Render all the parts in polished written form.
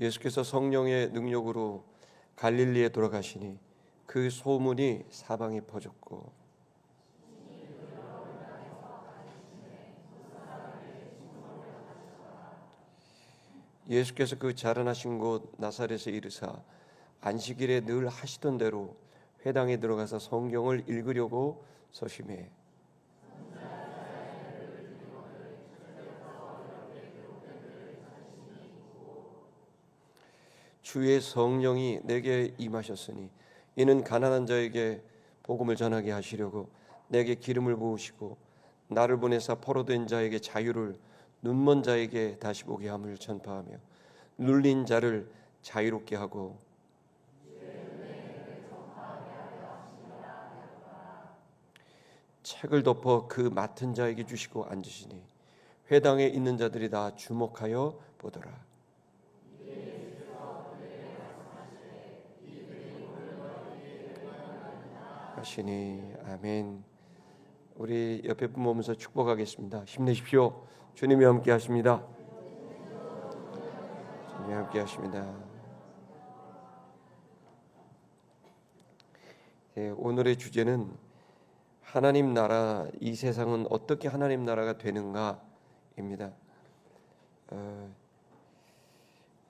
예수께서 성령의 능력으로 갈릴리에 돌아가시니 그 소문이 사방에 퍼졌고 예수께서 그 자라나신 곳 나사렛에 이르사 안식일에 늘 하시던 대로 회당에 들어가서 성경을 읽으려고 서심해 주의 성령이 내게 임하셨으니 이는 가난한 자에게 복음을 전하게 하시려고 내게 기름을 부으시고 나를 보내사 포로된 자에게 자유를 눈먼 자에게 다시 보게 함을 전파하며 눌린 자를 자유롭게 하고 책을 덮어 그 맡은 자에게 주시고 앉으시니 회당에 있는 자들이 다 주목하여 보더라. 하시니 아멘. 우리 옆에 분 보면서 축복하겠습니다. 힘내십시오. 주님이 함께 하십니다. 주님이 함께 하십니다. 오늘의 주제는 하나님 나라, 이 세상은 어떻게 하나님 나라가 되는가입니다.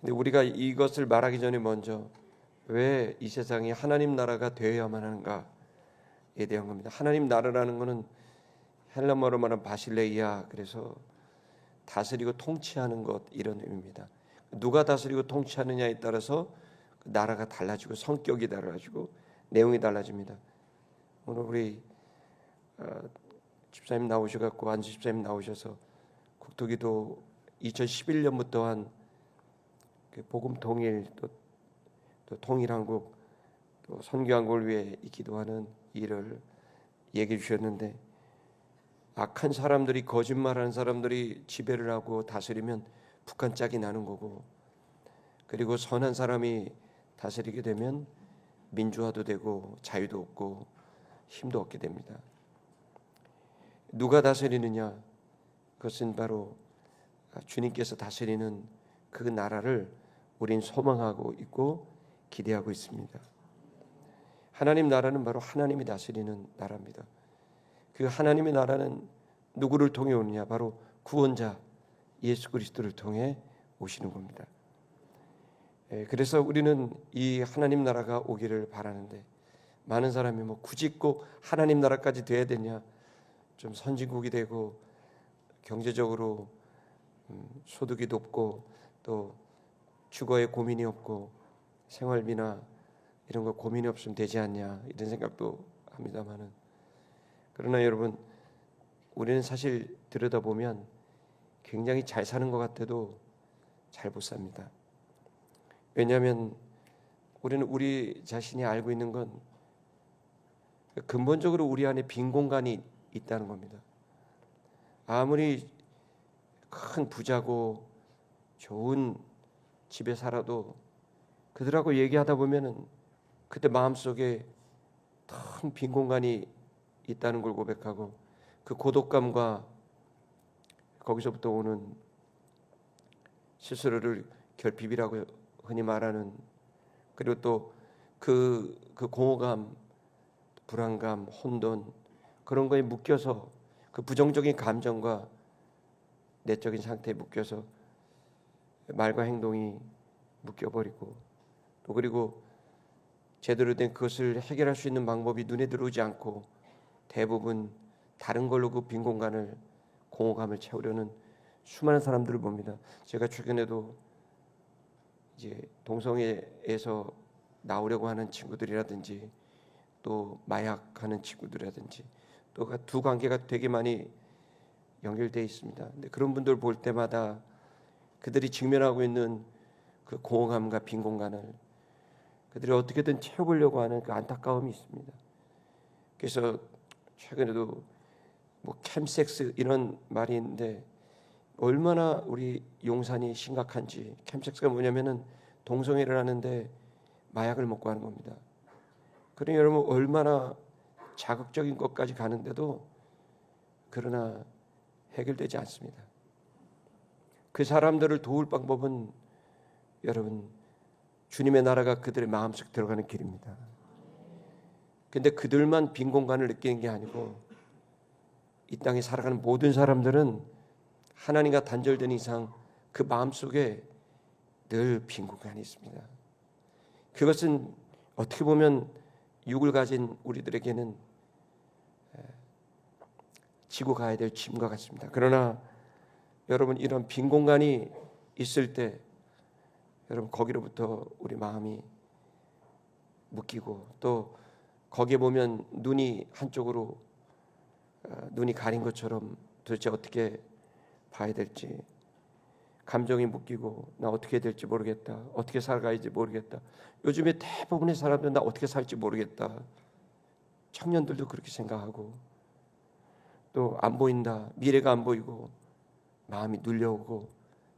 근데 우리가 이것을 말하기 전에 먼저 왜 이 세상이 하나님 나라가 되어야만 하는가에 대한 겁니다. 하나님 나라라는 것은 헬라어로 말하면 바실레이아, 그래서 다스리고 통치하는 것, 이런 의미입니다. 누가 다스리고 통치하느냐에 따라서 그 나라가 달라지고 성격이 달라지고 내용이 달라집니다. 오늘 우리 집사님 나오셔갖고 안수 집사님 나오셔서 국토기도 2011년부터 한 복음 통일 또 통일한국 또 선교한국을 위해 기도하는 일을 얘기해 주셨는데, 악한 사람들이, 거짓말하는 사람들이 지배를 하고 다스리면 북한 짝이 나는 거고, 그리고 선한 사람이 다스리게 되면 민주화도 되고 자유도 없고 힘도 얻게 됩니다. 누가 다스리느냐? 그것은 바로 주님께서 다스리는 그 나라를 우린 소망하고 있고 기대하고 있습니다. 하나님 나라는 바로 하나님이 다스리는 나라입니다. 그 하나님의 나라는 누구를 통해 오느냐? 바로 구원자 예수 그리스도를 통해 오시는 겁니다. 그래서 우리는 이 하나님 나라가 오기를 바라는데, 많은 사람이 굳이 꼭 하나님 나라까지 돼야 되냐, 좀 선진국이 되고 경제적으로 소득이 높고 또 주거에 고민이 없고 생활비나 이런 거 고민이 없으면 되지 않냐, 이런 생각도 합니다만은, 그러나 여러분, 우리는 사실 들여다보면 굉장히 잘 사는 것 같아도 잘 못 삽니다. 왜냐하면 우리는 우리 자신이 알고 있는 건 근본적으로 우리 안에 빈 공간이 있다는 겁니다. 아무리 큰 부자고 좋은 집에 살아도 그들하고 얘기하다 보면은 그때 마음속에 큰 빈 공간이 있다는 걸 고백하고, 그 고독감과 거기서부터 오는 스스로를 결핍이라고 흔히 말하는, 그리고 또 그 공허감, 불안감, 혼돈, 그런 거에 묶여서 그 부정적인 감정과 내적인 상태에 묶여서 말과 행동이 묶여버리고, 또 그리고 제대로 된 그것을 해결할 수 있는 방법이 눈에 들어오지 않고 대부분 다른 걸로 그 빈 공간을, 공허감을 채우려는 수많은 사람들을 봅니다. 제가 최근에도 이제 동성애에서 나오려고 하는 친구들이라든지 또 마약하는 친구들이라든지 또 두 관계가 되게 많이 연결되어 있습니다. 근데 그런 분들 볼 때마다 그들이 직면하고 있는 그 공허감과 빈 공간을 그들이 어떻게든 채우려고 하는 그 안타까움이 있습니다. 그래서 최근에도 캠섹스 이런 말이 있는데, 얼마나 우리 용산이 심각한지. 캠섹스가 뭐냐면은 동성애를 하는데 마약을 먹고 하는 겁니다. 그러니 여러분, 얼마나 자극적인 것까지 가는데도 그러나 해결되지 않습니다. 그 사람들을 도울 방법은 여러분, 주님의 나라가 그들의 마음속 들어가는 길입니다. 근데 그들만 빈 공간을 느끼는 게 아니고 이 땅에 살아가는 모든 사람들은 하나님과 단절된 이상 그 마음속에 늘 빈 공간이 있습니다. 그것은 어떻게 보면 육을 가진 우리들에게는 지고 가야 될 짐과 같습니다. 그러나 여러분, 이런 빈 공간이 있을 때 여러분, 거기로부터 우리 마음이 묶이고 또 거기에 보면 눈이 한쪽으로 눈이 가린 것처럼 도대체 어떻게 봐야 될지, 감정이 묶이고 나 어떻게 해야 될지 모르겠다, 어떻게 살아가야지 모르겠다. 요즘에 대부분의 사람들은 나 어떻게 살지 모르겠다. 청년들도 그렇게 생각하고 또 안 보인다, 미래가 안 보이고 마음이 눌려오고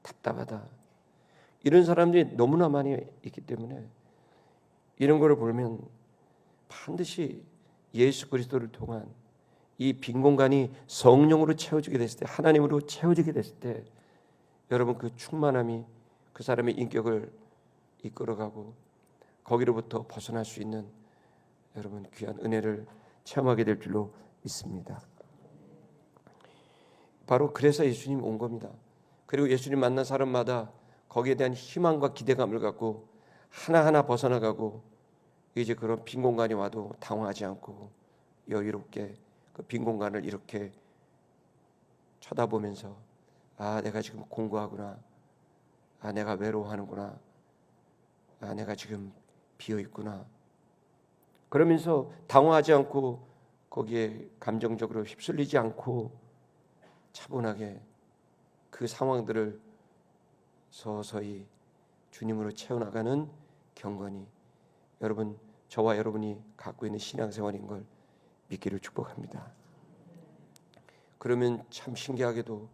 답답하다. 이런 사람들이 너무나 많이 있기 때문에 이런 거를 보면 반드시 예수 그리스도를 통한 이 빈 공간이 성령으로 채워지게 됐을 때, 하나님으로 채워지게 됐을 때 여러분, 그 충만함이 그 사람의 인격을 이끌어가고 거기로부터 벗어날 수 있는 여러분 귀한 은혜를 체험하게 될 줄로 믿습니다. 바로 그래서 예수님 온 겁니다. 그리고 예수님 만난 사람마다 거기에 대한 희망과 기대감을 갖고 하나하나 벗어나가고 이제 그런 빈 공간이 와도 당황하지 않고 여유롭게 그 빈 공간을 이렇게 쳐다보면서 아, 내가 지금 공부하구나, 아, 내가 외로워하는구나, 아, 내가 지금 비어있구나, 그러면서 당황하지 않고 거기에 감정적으로 휩쓸리지 않고 차분하게 그 상황들을 서서히 주님으로 채워나가는 경건이 여러분, 저와 여러분이 갖고 있는 신앙생활인 걸 믿기를 축복합니다. 그러면 참 신기하게도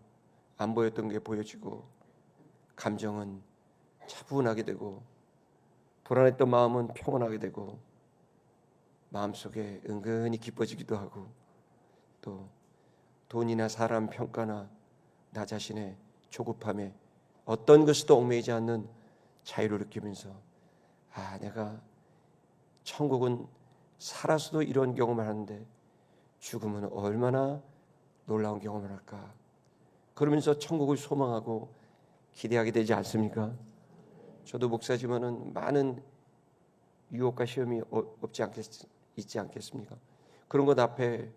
안 보였던 게 보여지고 감정은 차분하게 되고 불안했던 마음은 평온하게 되고 마음속에 은근히 기뻐지기도 하고 또 돈이나 사람 평가나 나 자신의 조급함에 어떤 것에도 얽매이지 않는 자유를 느끼면서 아, 내가 천국은 살아서도 이런 경험을 하는데 죽으면 얼마나 놀라운 경험을 할까, 그러면서 천국을 소망하고 기대하게 되지 않습니까? 저도 목사지만은 많은 유혹과 시험이 있지 않겠습니까? 그런 것 앞에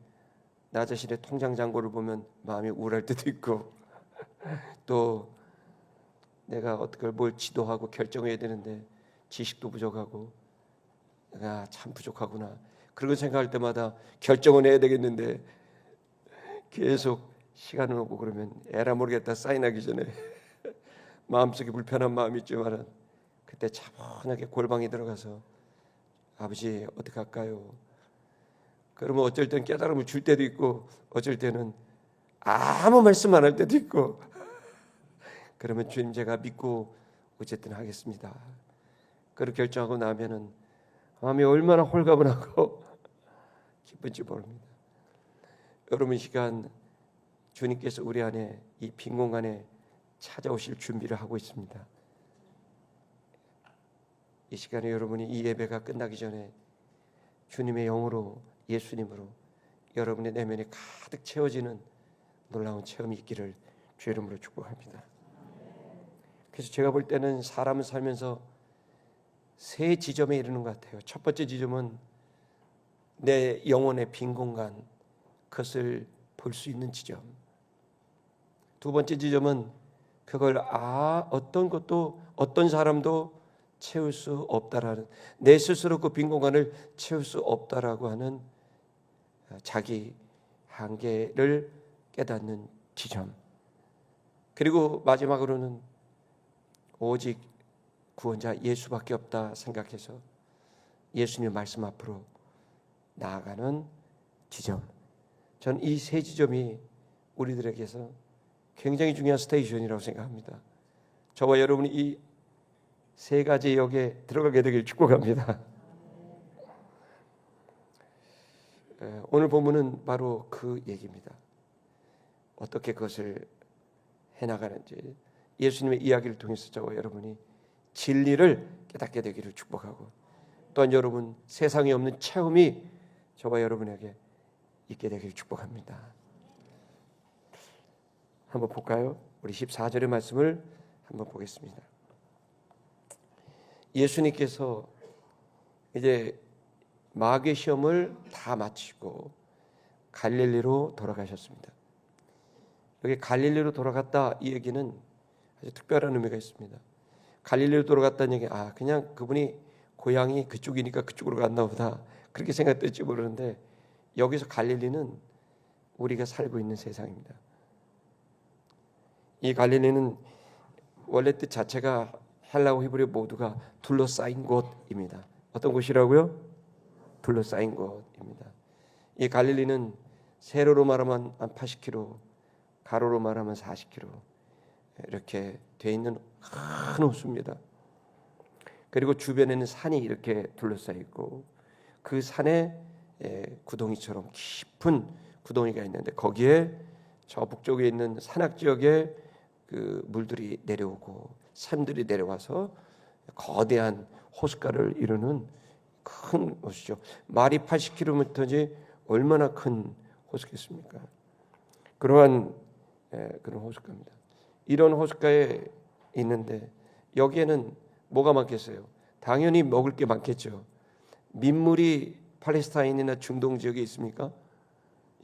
나 자신의 통장 잔고를 보면 마음이 우울할 때도 있고 또 내가 어떻게 뭘 지도하고 결정해야 되는데 지식도 부족하고 내가 참 부족하구나, 그런 생각할 때마다 결정은 해야 되겠는데 계속 시간을 오고 그러면 에라 모르겠다 사인하기 전에 마음속에 불편한 마음이 있지만 그때 차분하게 골방에 들어가서 아버지 어떻게 할까요? 그러면 어쩔 때는 깨달음을 줄 때도 있고 어쩔 때는 아무 말씀 안 할 때도 있고 그러면 주님 제가 믿고 어쨌든 하겠습니다. 그렇게 결정하고 나면은 마음이 얼마나 홀가분하고 기쁜지 모릅니다. 여러분, 이 시간 주님께서 우리 안에 이 빈 공간에 찾아오실 준비를 하고 있습니다. 이 시간에 여러분이 이 예배가 끝나기 전에 주님의 영으로, 예수님으로 여러분의 내면이 가득 채워지는 놀라운 체험이 있기를 주의 이름으로 축복합니다. 그래서 제가 볼 때는 사람은 살면서 세 지점에 이르는 것 같아요. 첫 번째 지점은 내 영혼의 빈 공간, 그것을 볼 수 있는 지점. 두 번째 지점은 그걸 어떤 것도 어떤 사람도 채울 수 없다라는, 내 스스로 그 빈 공간을 채울 수 없다라고 하는 자기 한계를 깨닫는 지점. 그리고 마지막으로는 오직 구원자 예수밖에 없다 생각해서 예수님의 말씀 앞으로 나아가는 지점. 전 이 세 지점이 우리들에게서 굉장히 중요한 스테이션이라고 생각합니다. 저와 여러분이 이 세 가지 역에 들어가게 되길 축복합니다. 오늘 본문은 바로 그 얘기입니다. 어떻게 그것을 해나가는지 예수님의 이야기를 통해서 저와 여러분이 진리를 깨닫게 되기를 축복하고, 또한 여러분 세상에 없는 체험이 저와 여러분에게 있게 되기를 축복합니다. 한번 볼까요? 우리 14절의 말씀을 한번 보겠습니다. 예수님께서 이제 마귀 시험을 다 마치고 갈릴리로 돌아가셨습니다. 여기 갈릴리로 돌아갔다 이 얘기는 아주 특별한 의미가 있습니다. 갈릴리로 돌아갔다는 얘기, 그냥 그분이 고향이 그쪽이니까 그쪽으로 갔나 보다 그렇게 생각될지 모르는데, 여기서 갈릴리는 우리가 살고 있는 세상입니다. 이 갈릴리는 원래 뜻 자체가 헬라어 히브리어 모두가 둘러싸인 곳입니다. 어떤 곳이라고요? 둘러싸인 곳입니다. 이 갈릴리는 세로로 말하면 한 80km, 가로로 말하면 40km 이렇게 돼 있는 큰 호수입니다. 그리고 주변에는 산이 이렇게 둘러싸여 있고, 그 산에 구덩이처럼 깊은 구덩이가 있는데, 거기에 저 북쪽에 있는 산악 지역에 그 물들이 내려오고 샘들이 내려와서 거대한 호숫가를 이루는 큰 호수죠. 말이 80km인지 얼마나 큰 호수겠습니까? 그러한 그런 호숫가입니다. 이런 호숫가에 있는데 여기에는 뭐가 많겠어요? 당연히 먹을 게 많겠죠. 민물이 팔레스타인이나 중동 지역에 있습니까?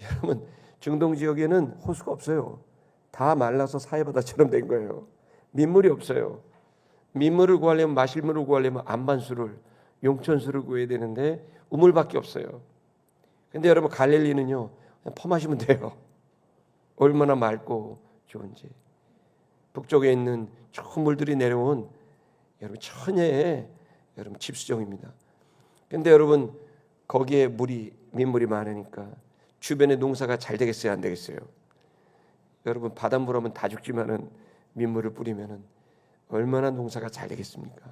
여러분, 중동 지역에는 호수가 없어요. 다 말라서 사해바다처럼 된 거예요. 민물이 없어요. 민물을 구하려면, 마실 물을 구하려면 안반수를, 용천수를 구해야 되는데 우물밖에 없어요. 근데 여러분, 갈릴리는요, 그냥 퍼마시면 돼요. 얼마나 맑고 좋은지. 북쪽에 있는 좋은 물들이 내려온 여러분 천혜의 여러분 집수정입니다. 근데 여러분, 거기에 민물이 많으니까 주변에 농사가 잘 되겠어요, 안 되겠어요? 여러분, 바닷물 하면 다 죽지만은 민물을 뿌리면은 얼마나 농사가 잘 되겠습니까?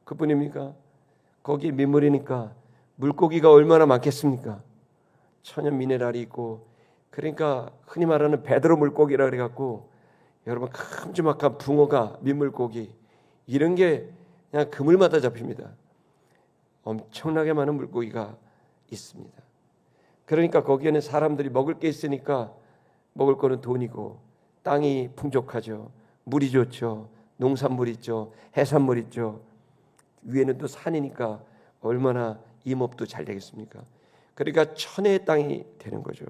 그뿐입니까? 거기에 민물이니까 물고기가 얼마나 많겠습니까? 천연 미네랄이 있고, 그러니까 흔히 말하는 베드로 물고기라 그래갖고 여러분, 큼지막한 붕어가, 민물고기 이런 게 그냥 그물마다 잡힙니다. 엄청나게 많은 물고기가 있습니다. 그러니까 거기에는 사람들이 먹을 게 있으니까 먹을 거는 돈이고, 땅이 풍족하죠. 물이 좋죠. 농산물 있죠. 해산물 있죠. 위에는 또 산이니까 얼마나 임업도 잘 되겠습니까? 그러니까 천혜의 땅이 되는 거죠.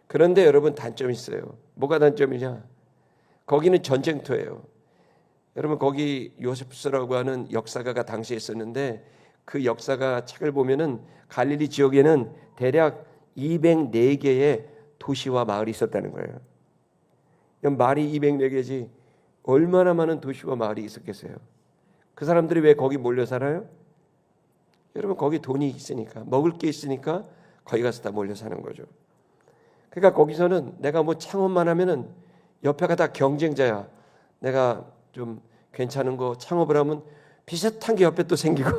그런데 여러분, 단점이 있어요. 뭐가 단점이냐? 거기는 전쟁터예요. 여러분, 거기 요세푸스라고 하는 역사가가 당시에 있었는데, 그 역사가 책을 보면은 갈릴리 지역에는 대략 204개의 도시와 마을이 있었다는 거예요. 말이 204개지 얼마나 많은 도시와 마을이 있었겠어요? 그 사람들이 왜 거기 몰려 살아요? 여러분, 거기 돈이 있으니까, 먹을 게 있으니까 거기 가서 다 몰려 사는 거죠. 그러니까 거기서는 내가 뭐 창업만 하면은 옆에가 다 경쟁자야. 내가 좀 괜찮은 거 창업을 하면 비슷한 게 옆에 또 생기고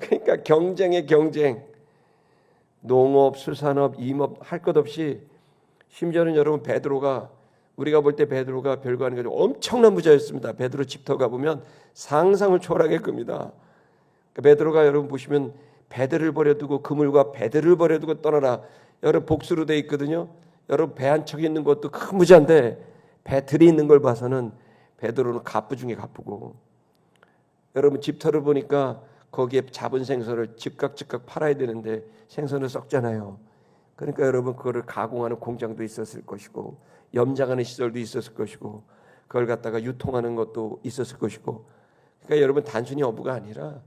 그러니까 경쟁의 경쟁. 농업, 수산업, 임업 할 것 없이, 심지어는 여러분, 베드로가, 우리가 볼 때 베드로가 별거 아닌 거죠. 엄청난 부자였습니다. 베드로 집터 가보면 상상을 초월하게 겁니다. 베드로가 여러분 보시면 배들을 버려두고, 그물과 배들을 버려두고 떠나라. 여러분, 복수로 돼 있거든요. 여러분, 배 한 척 있는 것도 큰 부자인데 배들이 있는 걸 봐서는 베드로는 갑부 중에 갑부고, 여러분 집터를 보니까 거기에 잡은 생선을 즉각 팔아야 되는데 생선은 썩잖아요. 그러니까 여러분, 그거를 가공하는 공장도 있었을 것이고, 염장하는 시설도 있었을 것이고, 그걸 갖다가 유통하는 것도 있었을 것이고, 그러니까 여러분, 단순히 어부가 아니라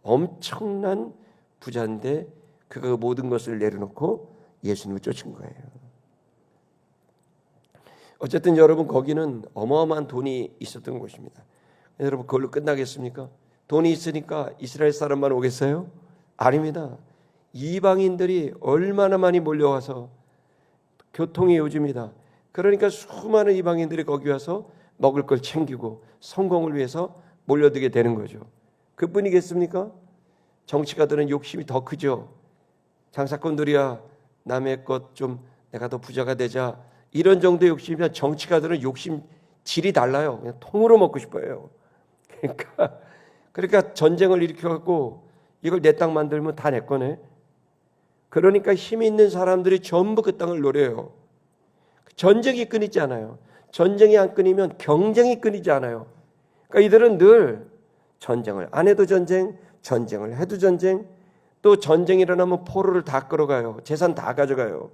엄청난 부자인데 그 모든 것을 내려놓고 예수님을 쫓은 거예요. 어쨌든 여러분, 거기는 어마어마한 돈이 있었던 곳입니다. 여러분, 그걸로 끝나겠습니까? 돈이 있으니까 이스라엘 사람만 오겠어요? 아닙니다. 이방인들이 얼마나 많이 몰려와서 교통이 요즘이다. 그러니까 수많은 이방인들이 거기 와서 먹을 걸 챙기고 성공을 위해서 몰려들게 되는 거죠. 그뿐이겠습니까? 정치가들은 욕심이 더 크죠. 장사꾼들이야 남의 것 좀 내가 더 부자가 되자, 이런 정도의 욕심이면 정치가들은 욕심 질이 달라요. 그냥 통으로 먹고 싶어요. 그러니까 전쟁을 일으켜갖고 이걸 내 땅 만들면 다 내 거네. 그러니까 힘 있는 사람들이 전부 그 땅을 노려요. 전쟁이 끊이지 않아요. 전쟁이 안 끊이면 경쟁이 끊이지 않아요. 그러니까 이들은 늘 전쟁을 안 해도 전쟁, 전쟁을 해도 전쟁, 또 전쟁이 일어나면 포로를 다 끌어가요. 재산 다 가져가요.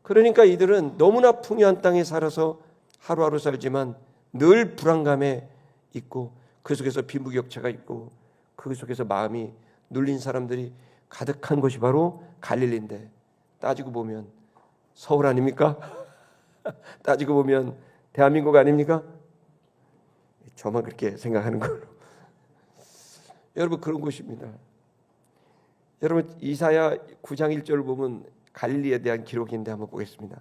그러니까 이들은 너무나 풍요한 땅에 살아서 하루하루 살지만 늘 불안감에 있고 그 속에서 빈부격차가 있고 그 속에서 마음이 눌린 사람들이 가득한 곳이 바로 갈릴리인데, 따지고 보면 서울 아닙니까? 따지고 보면 대한민국 아닙니까? 저만 그렇게 생각하는 걸로. 여러분, 그런 곳입니다. 여러분, 이사야 9장 1절을 보면 갈릴리에 대한 기록인데 한번 보겠습니다.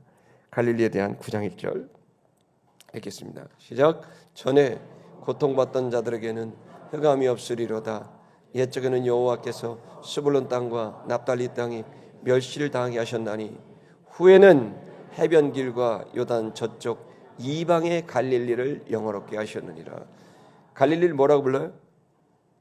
갈릴리에 대한 9장 1절 읽겠습니다. 시작. 전에 고통받던 자들에게는 흑암이 없으리로다. 옛적에는 여호와께서 스불론 땅과 납달리 땅이 멸시를 당하게 하셨나니 후에는 해변길과 요단 저쪽 이방의 갈릴리를 영화롭게 하셨느니라. 갈릴리를 뭐라고 불러요?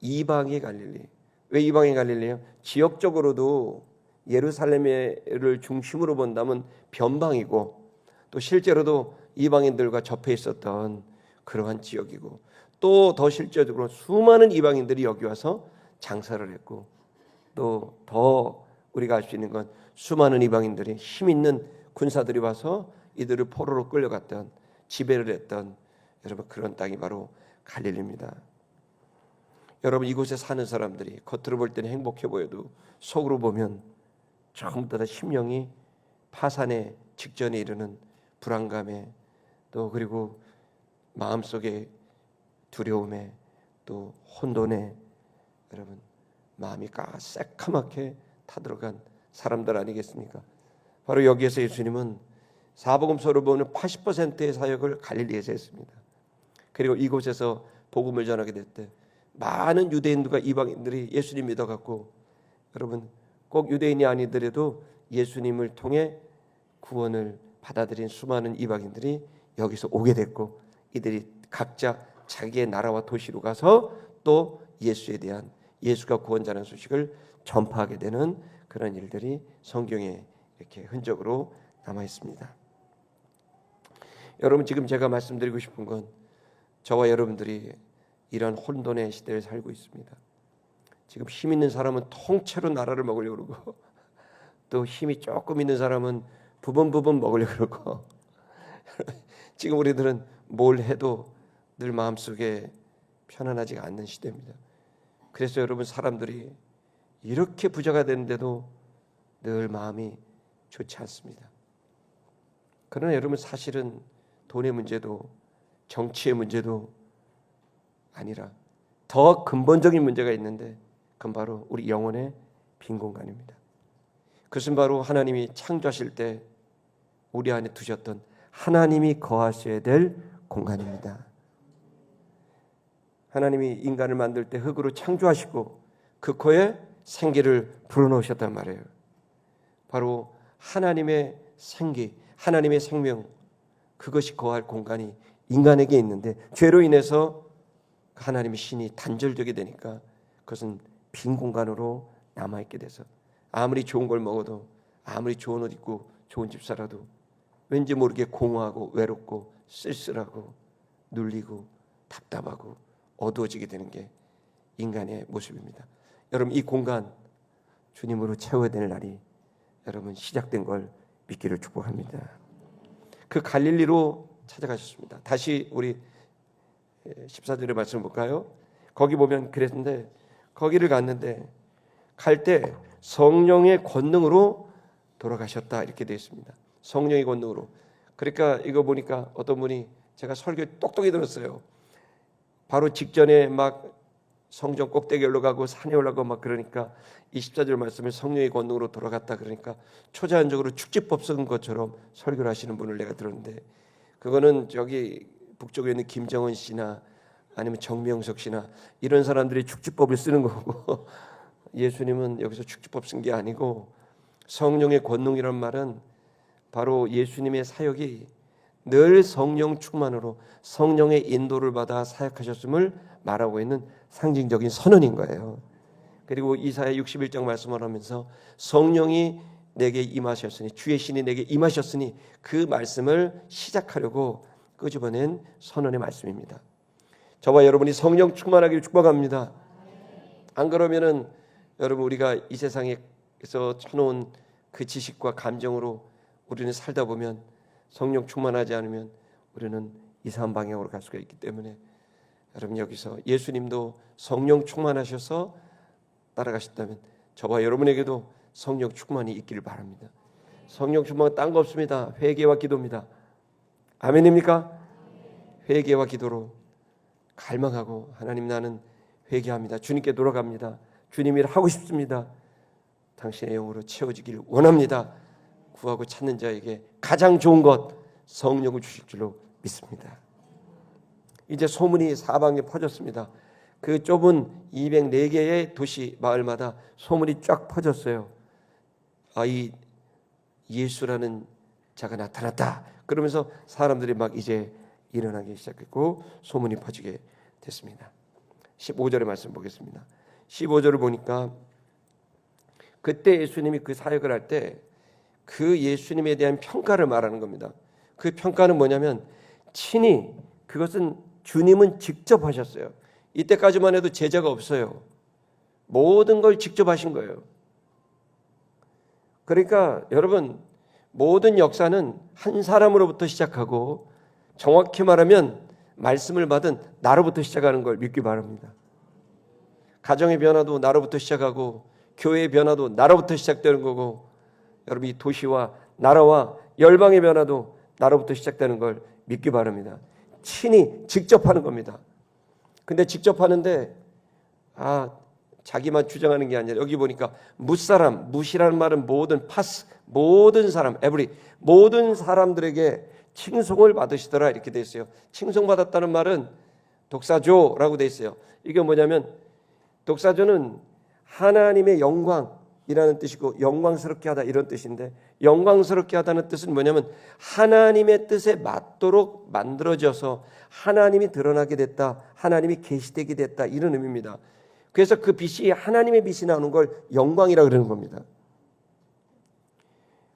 이방의 갈릴리. 왜 이방의 갈릴리예요? 지역적으로도 예루살렘을 중심으로 본다면 변방이고, 또 실제로도 이방인들과 접해 있었던 그러한 지역이고, 또 더 실제적으로 수많은 이방인들이 여기 와서 장사를 했고, 또 더 우리가 알 수 있는 건 수많은 이방인들이 힘 있는 군사들이 와서 이들을 포로로 끌려갔던, 지배를 했던 여러분 그런 땅이 바로 갈릴리입니다. 여러분, 이곳에 사는 사람들이 겉으로 볼 때는 행복해 보여도 속으로 보면 전부 다 심령이 파산의 직전에 이르는 불안감에, 또 그리고 마음속에 두려움에, 또 혼돈에 여러분 마음이 새까맣게 타들어간 사람들 아니겠습니까? 바로 여기에서 예수님은 사복음서로 보면 80%의 사역을 갈릴리에서 했습니다. 그리고 이곳에서 복음을 전하게 될 때 많은 유대인들과 이방인들이 예수님 믿어갖고, 여러분 꼭 유대인이 아니더라도 예수님을 통해 구원을 받아들인 수많은 이방인들이 여기서 오게 됐고, 이들이 각자 자기의 나라와 도시로 가서 또 예수에 대한, 예수가 구원자라는 소식을 전파하게 되는 그런 일들이 성경에 이렇게 흔적으로 남아 있습니다. 여러분, 지금 제가 말씀드리고 싶은 건 저와 여러분들이 이런 혼돈의 시대를 살고 있습니다. 지금 힘 있는 사람은 통째로 나라를 먹으려고 그러고, 또 힘이 조금 있는 사람은 부분 먹으려고 그러고, 지금 우리들은 뭘 해도 늘 마음속에 편안하지가 않는 시대입니다. 그래서 여러분, 사람들이 이렇게 부자가 되는데도 늘 마음이 좋지 않습니다. 그러나 여러분, 사실은 돈의 문제도 정치의 문제도 아니라 더 근본적인 문제가 있는데, 그건 바로 우리 영혼의 빈 공간입니다. 그것은 바로 하나님이 창조하실 때 우리 안에 두셨던 하나님이 거하셔야 될 공간입니다. 하나님이 인간을 만들 때 흙으로 창조하시고 그 코에 생기를 불어넣으셨단 말이에요. 바로 하나님의 생기, 하나님의 생명, 그것이 거할 공간이 인간에게 있는데, 죄로 인해서 하나님의 신이 단절되게 되니까 그것은 빈 공간으로 남아있게 돼서, 아무리 좋은 걸 먹어도, 아무리 좋은 옷 입고 좋은 집 살아도 왠지 모르게 공허하고 외롭고 쓸쓸하고 눌리고 답답하고 어두워지게 되는 게 인간의 모습입니다. 여러분, 이 공간 주님으로 채워야 될 날이 여러분 시작된 걸 믿기를 축복합니다. 그 갈릴리로 찾아가셨습니다. 다시 우리 14절의 말씀을 볼까요? 거기 보면 그랬는데, 거기를 갔는데 갈 때 성령의 권능으로 돌아가셨다 이렇게 되어 있습니다. 성령의 권능으로. 그러니까 이거 보니까 어떤 분이, 제가 설교 똑똑히 들었어요. 바로 직전에 막 성전 꼭대기에 올라가고 산에 올라가고 막 그러니까 24절 말씀에 성령의 권능으로 돌아갔다 그러니까 초자연적으로 축지법 쓴 것처럼 설교를 하시는 분을 내가 들었는데, 그거는 저기 북쪽에 있는 김정은 씨나 아니면 정명석 씨나 이런 사람들이 축지법을 쓰는 거고, 예수님은 여기서 축지법 쓴 게 아니고, 성령의 권능이란 말은 바로 예수님의 사역이 늘 성령 충만으로 성령의 인도를 받아 사역하셨음을 말하고 있는 상징적인 선언인 거예요. 그리고 이사야 61장 말씀을 하면서 성령이 내게 임하셨으니, 주의 신이 내게 임하셨으니, 그 말씀을 시작하려고 끄집어낸 선언의 말씀입니다. 저와 여러분이 성령 충만하기를 축복합니다. 안 그러면은 여러분, 우리가 이 세상에서 쳐놓은 그 지식과 감정으로 우리는 살다 보면 성령 충만하지 않으면 우리는 이상한 방향으로 갈 수가 있기 때문에, 여러분, 여기서 예수님도 성령 충만하셔서 따라가셨다면 저와 여러분에게도 성령 충만이 있기를 바랍니다. 성령 충만은 딴 거 없습니다. 회개와 기도입니다. 아멘입니까? 회개와 기도로 갈망하고, 하나님, 나는 회개합니다. 주님께 돌아갑니다. 주님 일 하고 싶습니다. 당신의 영으로 채워지기를 원합니다. 구하고 찾는 자에게 가장 좋은 것, 성령을 주실 줄로 믿습니다. 이제 소문이 사방에 퍼졌습니다. 그 좁은 204개의 도시 마을마다 소문이 쫙 퍼졌어요. 이 예수라는 자가 나타났다. 그러면서 사람들이 막 이제 일어나기 시작했고 소문이 퍼지게 됐습니다. 15절의 말씀 보겠습니다. 15절을 보니까 그때 예수님이 그 사역을 할 때 그 예수님에 대한 평가를 말하는 겁니다. 그 평가는 뭐냐면, 친히, 그것은 주님은 직접 하셨어요. 이때까지만 해도 제자가 없어요. 모든 걸 직접 하신 거예요. 그러니까 여러분, 모든 역사는 한 사람으로부터 시작하고, 정확히 말하면 말씀을 받은 나로부터 시작하는 걸 믿기 바랍니다. 가정의 변화도 나로부터 시작하고, 교회의 변화도 나로부터 시작되는 거고, 여러분, 이 도시와 나라와 열방의 변화도 나로부터 시작되는 걸 믿기 바랍니다. 친히 직접 하는 겁니다. 근데 직접 하는데 자기만 주장하는 게 아니라, 여기 보니까 무사람, 무시라는 말은 모든, 파스, 모든 사람, 에브리, 모든 사람들에게 칭송을 받으시더라, 이렇게 돼 있어요. 칭송받았다는 말은 독사조라고 돼 있어요. 이게 뭐냐면, 독사조는 하나님의 영광이라는 뜻이고 영광스럽게 하다, 이런 뜻인데, 영광스럽게 하다는 뜻은 뭐냐면 하나님의 뜻에 맞도록 만들어져서 하나님이 드러나게 됐다, 하나님이 계시되게 됐다, 이런 의미입니다. 그래서 그 빛이, 하나님의 빛이 나오는 걸 영광이라고 그러는 겁니다.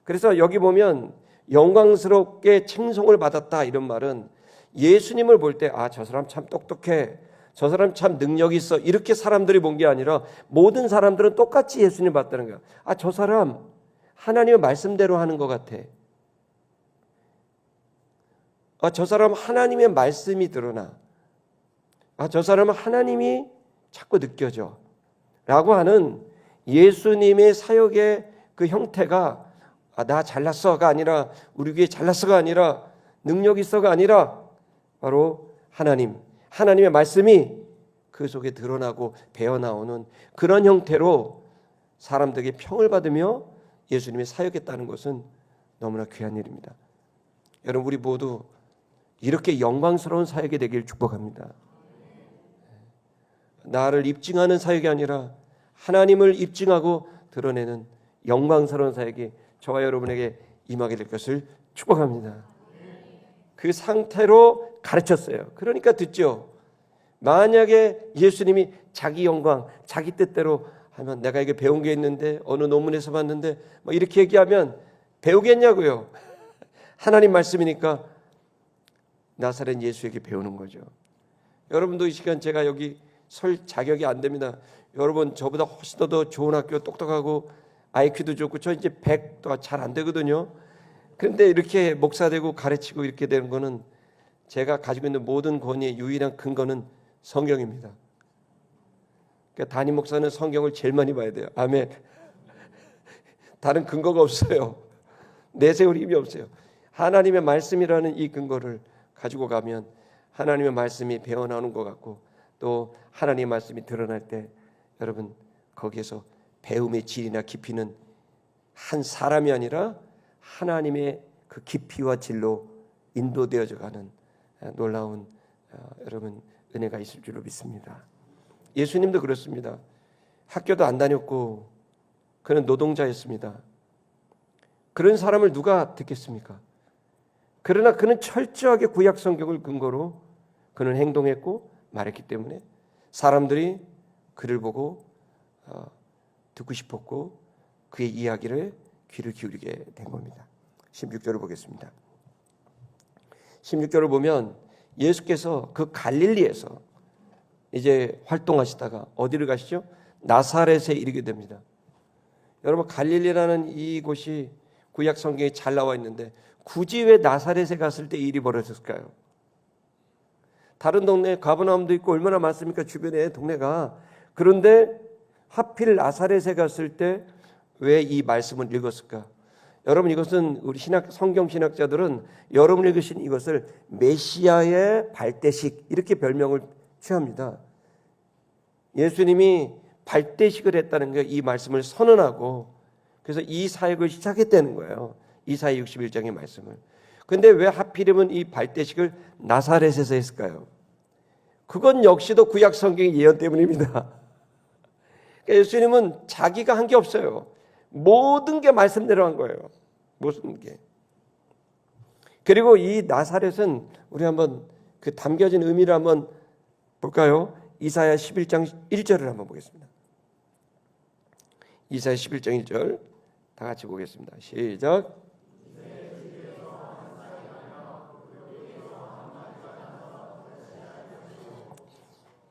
그래서 여기 보면 영광스럽게 칭송을 받았다, 이런 말은 예수님을 볼 때 저 사람 참 똑똑해, 저 사람 참 능력이 있어, 이렇게 사람들이 본 게 아니라 모든 사람들은 똑같이 예수님 봤다는 거예요. 저 사람 하나님의 말씀대로 하는 것 같아. 저 사람 하나님의 말씀이 드러나. 저 사람은 하나님이 자꾸 느껴져, 라고 하는 예수님의 사역의 그 형태가 나 잘났어가 아니라, 우리 교회 잘났어가 아니라, 능력 있어가 아니라, 바로 하나님의 말씀이 그 속에 드러나고 배어나오는 그런 형태로 사람들에게 평을 받으며 예수님의 사역했다는 것은 너무나 귀한 일입니다. 여러분, 우리 모두 이렇게 영광스러운 사역이 되길 축복합니다. 나를 입증하는 사역이 아니라 하나님을 입증하고 드러내는 영광스러운 사역이 저와 여러분에게 임하게 될 것을 축복합니다. 그 상태로 가르쳤어요. 그러니까 듣죠. 만약에 예수님이 자기 영광, 자기 뜻대로 하면, 내가 이게 배운 게 있는데, 어느 논문에서 봤는데, 이렇게 얘기하면 배우겠냐고요. 하나님 말씀이니까 나사렛 예수에게 배우는 거죠. 여러분도 이 시간 제가 여기 설 자격이 안 됩니다. 여러분 저보다 훨씬 더 좋은 학교, 똑똑하고 IQ도 좋고, 저 이제 100도 잘 안 되거든요. 그런데 이렇게 목사 되고 가르치고 이렇게 되는 거는, 제가 가지고 있는 모든 권위의 유일한 근거는 성경입니다. 그러니까 담임 목사는 성경을 제일 많이 봐야 돼요. 아멘. 다른 근거가 없어요. 내세울 힘이 없어요. 하나님의 말씀이라는 이 근거를 가지고 가면 하나님의 말씀이 배어나오는 것 같고, 또 하나님의 말씀이 드러날 때 여러분 거기에서 배움의 질이나 깊이는 한 사람이 아니라 하나님의 그 깊이와 질로 인도되어져 가는 놀라운 여러분 은혜가 있을 줄로 믿습니다. 예수님도 그렇습니다. 학교도 안 다녔고 그는 노동자였습니다. 그런 사람을 누가 듣겠습니까? 그러나 그는 철저하게 구약 성경을 근거로 그는 행동했고 말했기 때문에 사람들이 그를 보고 듣고 싶었고 그의 이야기를 귀를 기울이게 된 겁니다. 16절을 보겠습니다. 16절을 보면 예수께서 그 갈릴리에서 이제 활동하시다가 어디를 가시죠? 나사렛에 이르게 됩니다. 여러분, 갈릴리라는 이곳이 구약 성경에 잘 나와 있는데 굳이 왜 나사렛에 갔을 때 일이 벌어졌을까요? 다른 동네 가버나움도 있고 얼마나 많습니까? 주변에 동네가. 그런데 하필 나사렛에 갔을 때 왜 이 말씀을 읽었을까? 여러분, 이것은 우리 성경 신학자들은 여러분이 읽으신 이것을 메시아의 발대식 이렇게 별명을 취합니다. 예수님이 발대식을 했다는 게 이 말씀을 선언하고 그래서 이 사역을 시작했다는 거예요. 이사야 61장의 말씀을. 그런데 왜 하필이면 이 발대식을 나사렛에서 했을까요? 그건 역시도 구약 성경의 예언 때문입니다. 그러니까 예수님은 자기가 한 게 없어요. 모든 게 말씀대로 한 거예요. 모든 게. 그리고 이 나사렛은 우리 한번 그 담겨진 의미를 한번 볼까요? 이사야 11장 1절을 한번 보겠습니다. 이사야 11장 1절 다 같이 보겠습니다. 시작.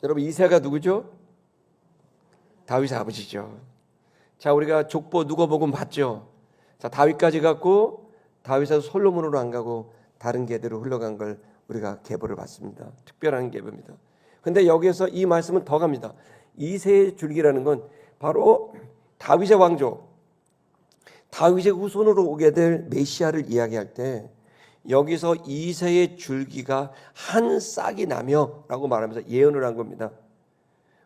여러분, 이새가 누구죠? 다윗의 아버지죠. 자, 우리가 족보 누가복음 봤죠? 자, 다윗까지 갔고 다윗에서 솔로몬으로 안 가고 다른 계대로 흘러간 걸 우리가 계보를 봤습니다. 특별한 계보입니다. 근데 여기에서 이 말씀은 더 갑니다. 이새의 줄기라는 건 바로 다윗의 왕조, 다윗의 후손으로 오게 될 메시아를 이야기할 때 여기서 이새의 줄기가 한 싹이 나며 라고 말하면서 예언을 한 겁니다.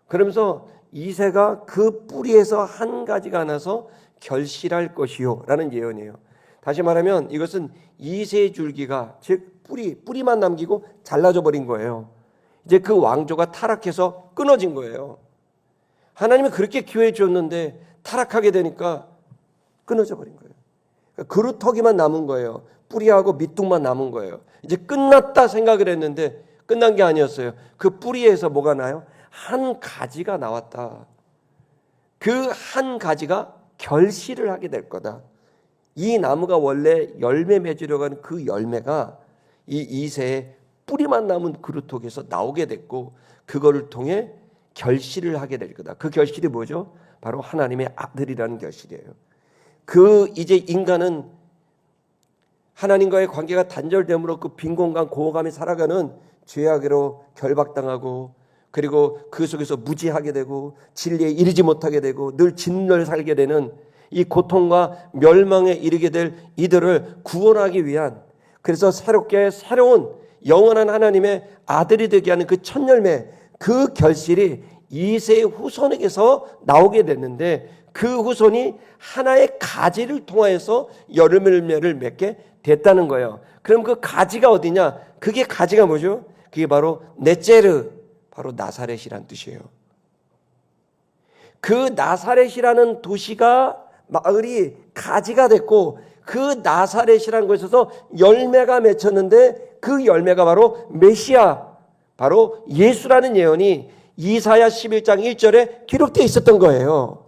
그러면서 이새가 그 뿌리에서 한 가지가 나서 결실할 것이요 라는 예언이에요. 다시 말하면 이것은 이새의 줄기가 즉 뿌리만 남기고 잘라져 버린 거예요. 이제 그 왕조가 타락해서 끊어진 거예요. 하나님이 그렇게 기회해 주었는데 타락하게 되니까 끊어져 버린 거예요. 그러니까 그루터기만 남은 거예요. 뿌리하고 밑둥만 남은 거예요. 이제 끝났다 생각을 했는데 끝난 게 아니었어요. 그 뿌리에서 뭐가 나요? 한 가지가 나왔다. 그 한 가지가 결실을 하게 될 거다. 이 나무가 원래 열매 맺으려고 하는 그 열매가 이 이새의 뿌리만 남은 그루터기에서 나오게 됐고 그거를 통해 결실을 하게 될 거다. 그 결실이 뭐죠? 바로 하나님의 아들이라는 결실이에요. 그 이제 인간은 하나님과의 관계가 단절됨으로 그 빈 공간 고어감이 살아가는 죄악으로 결박당하고 그리고 그 속에서 무지하게 되고 진리에 이르지 못하게 되고 늘 진멸 살게 되는 이 고통과 멸망에 이르게 될 이들을 구원하기 위한 그래서 새로운 영원한 하나님의 아들이 되게 하는 그 첫 열매 그 결실이 이새의 후손에게서 나오게 됐는데 그 후손이 하나의 가지를 통하여서 열매를 맺게 됐다는 거예요. 그럼 그 가지가 어디냐? 그게 가지가 뭐죠? 그게 바로 넷제르, 바로 나사렛이란 뜻이에요. 그 나사렛이라는 도시가 마을이 가지가 됐고 그 나사렛이라는 곳에서 열매가 맺혔는데 그 열매가 바로 메시아, 바로 예수라는 예언이 이사야 11장 1절에 기록되어 있었던 거예요.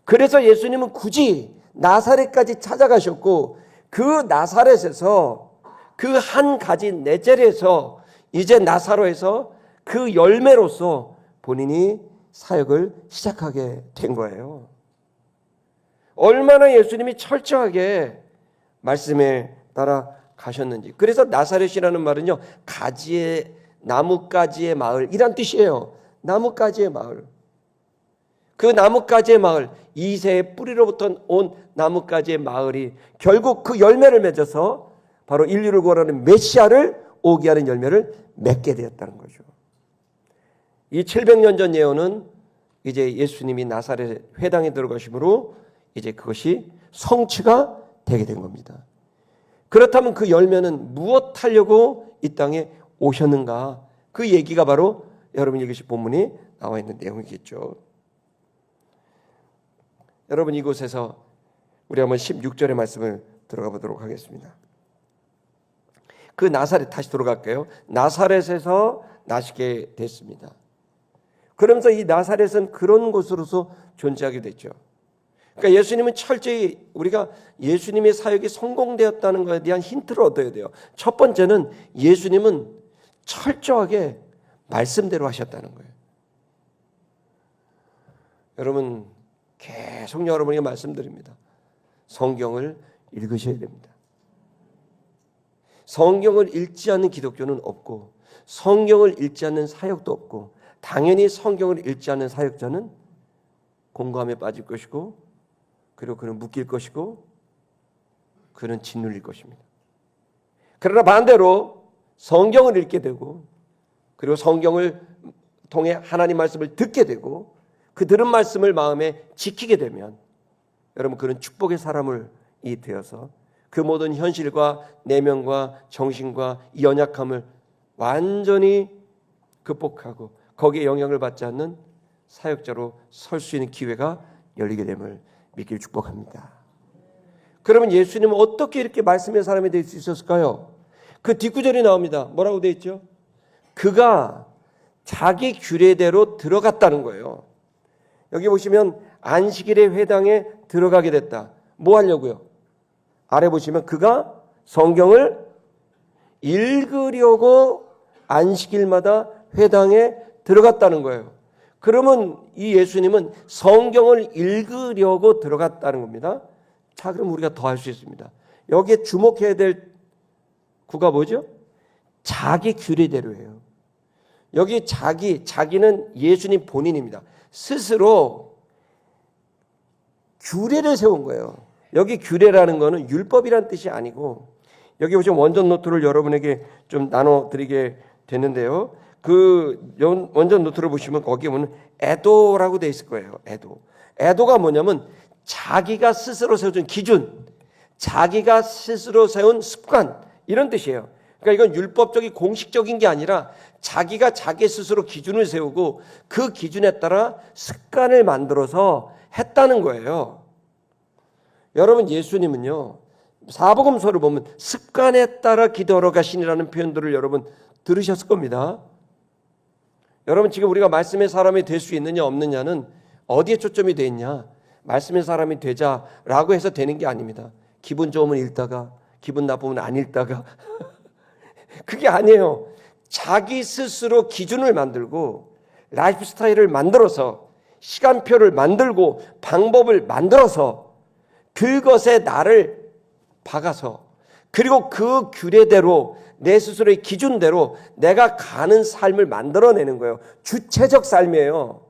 그래서 예수님은 굳이 나사렛까지 찾아가셨고 그 나사렛에서 그 한 가지 네자렛에서 이제 나사로에서 그 열매로서 본인이 사역을 시작하게 된 거예요. 얼마나 예수님이 철저하게 말씀에 따라 가셨는지. 그래서 나사렛이라는 말은요, 가지의 나뭇가지의 마을이란 뜻이에요. 나뭇가지의 마을. 그 나뭇가지의 마을, 이새의 뿌리로부터 온 나뭇가지의 마을이 결국 그 열매를 맺어서 바로 인류를 구원하는 메시아를 오게 하는 열매를 맺게 되었다는 거죠. 이 700년 전 예언은 이제 예수님이 나사렛 회당에 들어가심으로 이제 그것이 성취가 되게 된 겁니다. 그렇다면 그 열매는 무엇 하려고 이 땅에 오셨는가? 그 얘기가 바로 여러분이 읽으신 본문에 나와 있는 내용이겠죠. 여러분, 이곳에서 우리 한번 16절의 말씀을 들어가 보도록 하겠습니다. 그 나사렛, 다시 돌아갈게요. 나사렛에서 나시게 됐습니다. 그러면서 이 나사렛은 그런 곳으로서 존재하게 됐죠. 그러니까 예수님은 철저히 우리가 예수님의 사역이 성공되었다는 것에 대한 힌트를 얻어야 돼요. 첫 번째는 예수님은 철저하게 말씀대로 하셨다는 거예요. 여러분, 계속 여러분에게 말씀드립니다. 성경을 읽으셔야 됩니다. 성경을 읽지 않는 기독교는 없고, 성경을 읽지 않는 사역도 없고, 당연히 성경을 읽지 않는 사역자는 공감에 빠질 것이고, 그리고 그는 묶일 것이고, 그는 짓눌릴 것입니다. 그러나 반대로 성경을 읽게 되고, 그리고 성경을 통해 하나님 말씀을 듣게 되고, 그 들은 말씀을 마음에 지키게 되면 여러분, 그는 축복의 사람이 되어서 그 모든 현실과 내면과 정신과 이 연약함을 완전히 극복하고 거기에 영향을 받지 않는 사역자로 설 수 있는 기회가 열리게 됨을 믿기를 축복합니다. 그러면 예수님은 어떻게 이렇게 말씀의 사람이 될 수 있었을까요? 그 뒷구절이 나옵니다. 뭐라고 되어 있죠? 그가 자기 규례대로 들어갔다는 거예요. 여기 보시면 안식일의 회당에 들어가게 됐다. 뭐 하려고요? 아래 보시면 그가 성경을 읽으려고 안식일마다 회당에 들어갔다는 거예요. 그러면 이 예수님은 성경을 읽으려고 들어갔다는 겁니다. 자, 그럼 우리가 더 할 수 있습니다. 여기에 주목해야 될 구가 뭐죠? 자기 규례대로예요. 여기 자기는 예수님 본인입니다. 스스로 규례를 세운 거예요. 여기 규례라는 거는 율법이란 뜻이 아니고, 여기 보시면 원전 노트를 여러분에게 좀 나눠드리게 됐는데요. 그 원전 노트를 보시면 거기에 보면 애도라고 되어 있을 거예요. 애도가 뭐냐면 자기가 스스로 세워준 기준, 자기가 스스로 세운 습관, 이런 뜻이에요. 그러니까 이건 율법적인 공식적인 게 아니라 자기가 자기 스스로 기준을 세우고 그 기준에 따라 습관을 만들어서 했다는 거예요. 여러분, 예수님은요, 사복음서를 보면 습관에 따라 기도하러 가시니라는 표현들을 여러분 들으셨을 겁니다. 여러분, 지금 우리가 말씀의 사람이 될 수 있느냐 없느냐는 어디에 초점이 되어 있냐? 말씀의 사람이 되자라고 해서 되는 게 아닙니다. 기분 좋으면 읽다가 기분 나쁘면 안 읽다가 그게 아니에요. 자기 스스로 기준을 만들고 라이프 스타일을 만들어서 시간표를 만들고 방법을 만들어서 그것에 나를 박아서, 그리고 그 규례대로 내 스스로의 기준대로 내가 가는 삶을 만들어내는 거예요. 주체적 삶이에요.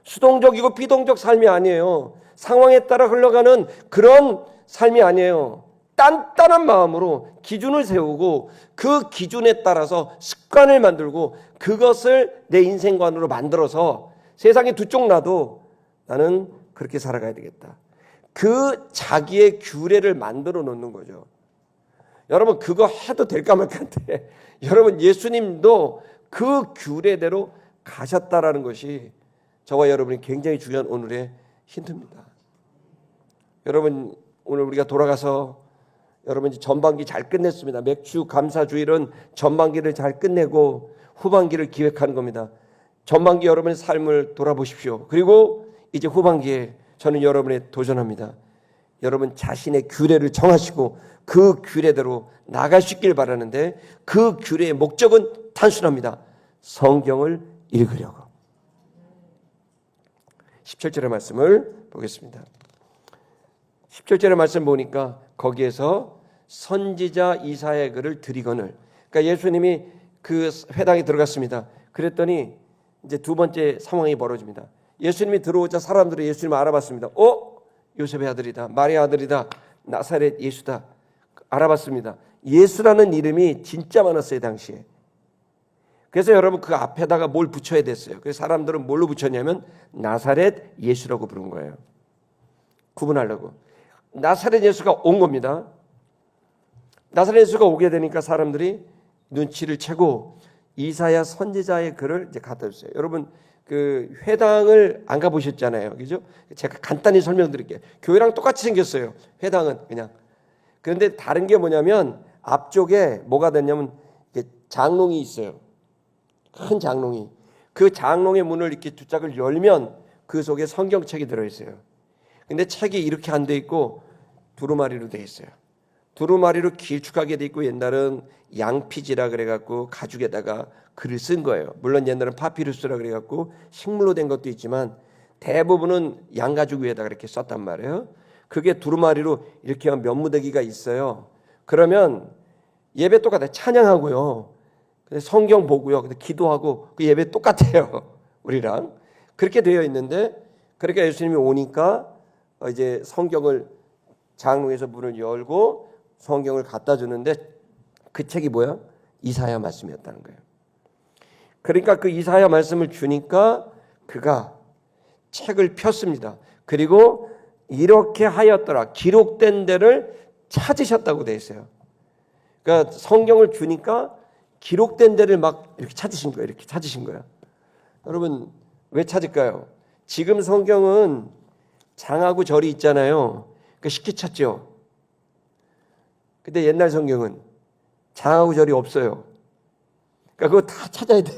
수동적이고 비동적 삶이 아니에요. 상황에 따라 흘러가는 그런 삶이 아니에요. 단단한 마음으로 기준을 세우고 그 기준에 따라서 습관을 만들고 그것을 내 인생관으로 만들어서 세상에 두 쪽 나도 나는 그렇게 살아가야 되겠다. 그 자기의 규례를 만들어 놓는 거죠. 여러분, 그거 해도 될까 말까인데 여러분, 예수님도 그 규례대로 가셨다라는 것이 저와 여러분이 굉장히 중요한 오늘의 힌트입니다. 여러분, 오늘 우리가 돌아가서 여러분 전반기 잘 끝냈습니다. 맥주 감사주일은 전반기를 잘 끝내고 후반기를 기획하는 겁니다. 전반기 여러분의 삶을 돌아보십시오. 그리고 이제 후반기에 저는 여러분에 도전합니다. 여러분 자신의 규례를 정하시고 그 규례대로 나갈 수 있길 바라는데, 그 규례의 목적은 단순합니다. 성경을 읽으려고. 17절의 말씀을 보겠습니다. 17절의 말씀 보니까 거기에서 선지자 이사야의 글을 드리거늘, 그러니까 예수님이 그 회당에 들어갔습니다. 그랬더니 이제 두 번째 상황이 벌어집니다. 예수님이 들어오자 사람들이 예수님을 알아봤습니다. 요셉의 아들이다, 마리아 아들이다, 나사렛 예수다. 알아봤습니다. 예수라는 이름이 진짜 많았어요, 당시에. 그래서 여러분 그 앞에다가 뭘 붙여야 됐어요. 그래서 사람들은 뭘로 붙였냐면 나사렛 예수라고 부른 거예요. 구분하려고. 나사렛 예수가 온 겁니다. 나사렛 예수가 오게 되니까 사람들이 눈치를 채고 이사야 선지자의 글을 이제 갖다 줬어요. 여러분, 그 회당을 안 가보셨잖아요, 그죠? 제가 간단히 설명드릴게요. 교회랑 똑같이 생겼어요. 회당은 그냥. 그런데 다른 게 뭐냐면 앞쪽에 뭐가 됐냐면 장롱이 있어요. 큰 장롱이. 그 장롱의 문을 이렇게 두 짝을 열면 그 속에 성경책이 들어있어요. 근데 책이 이렇게 안 돼 있고 두루마리로 돼 있어요. 두루마리로 길쭉하게 돼 있고 옛날은 양피지라 그래갖고 가죽에다가 글을 쓴 거예요. 물론 옛날은 파피루스라 그래갖고 식물로 된 것도 있지만 대부분은 양가죽 위에다가 이렇게 썼단 말이에요. 그게 두루마리로 이렇게 한 면무더기가 있어요. 그러면 예배 똑같아요. 찬양하고요. 성경 보고요. 근데 기도하고 그 예배 똑같아요. 우리랑. 그렇게 되어 있는데 그러니까 예수님이 오니까 이제 성경을 장롱에서 문을 열고 성경을 갖다 주는데 그 책이 뭐야? 이사야 말씀이었다는 거예요. 그러니까 그 이사야 말씀을 주니까 그가 책을 폈습니다. 그리고 이렇게 하였더라. 기록된 데를 찾으셨다고 되어 있어요. 그러니까 성경을 주니까 기록된 데를 막 이렇게 찾으신 거예요. 이렇게 찾으신 거야. 여러분 왜 찾을까요? 지금 성경은 장하고 절이 있잖아요. 그러니까 쉽게 찾죠. 근데 옛날 성경은 장하고 절이 없어요. 그러니까 그거 다 찾아야 돼.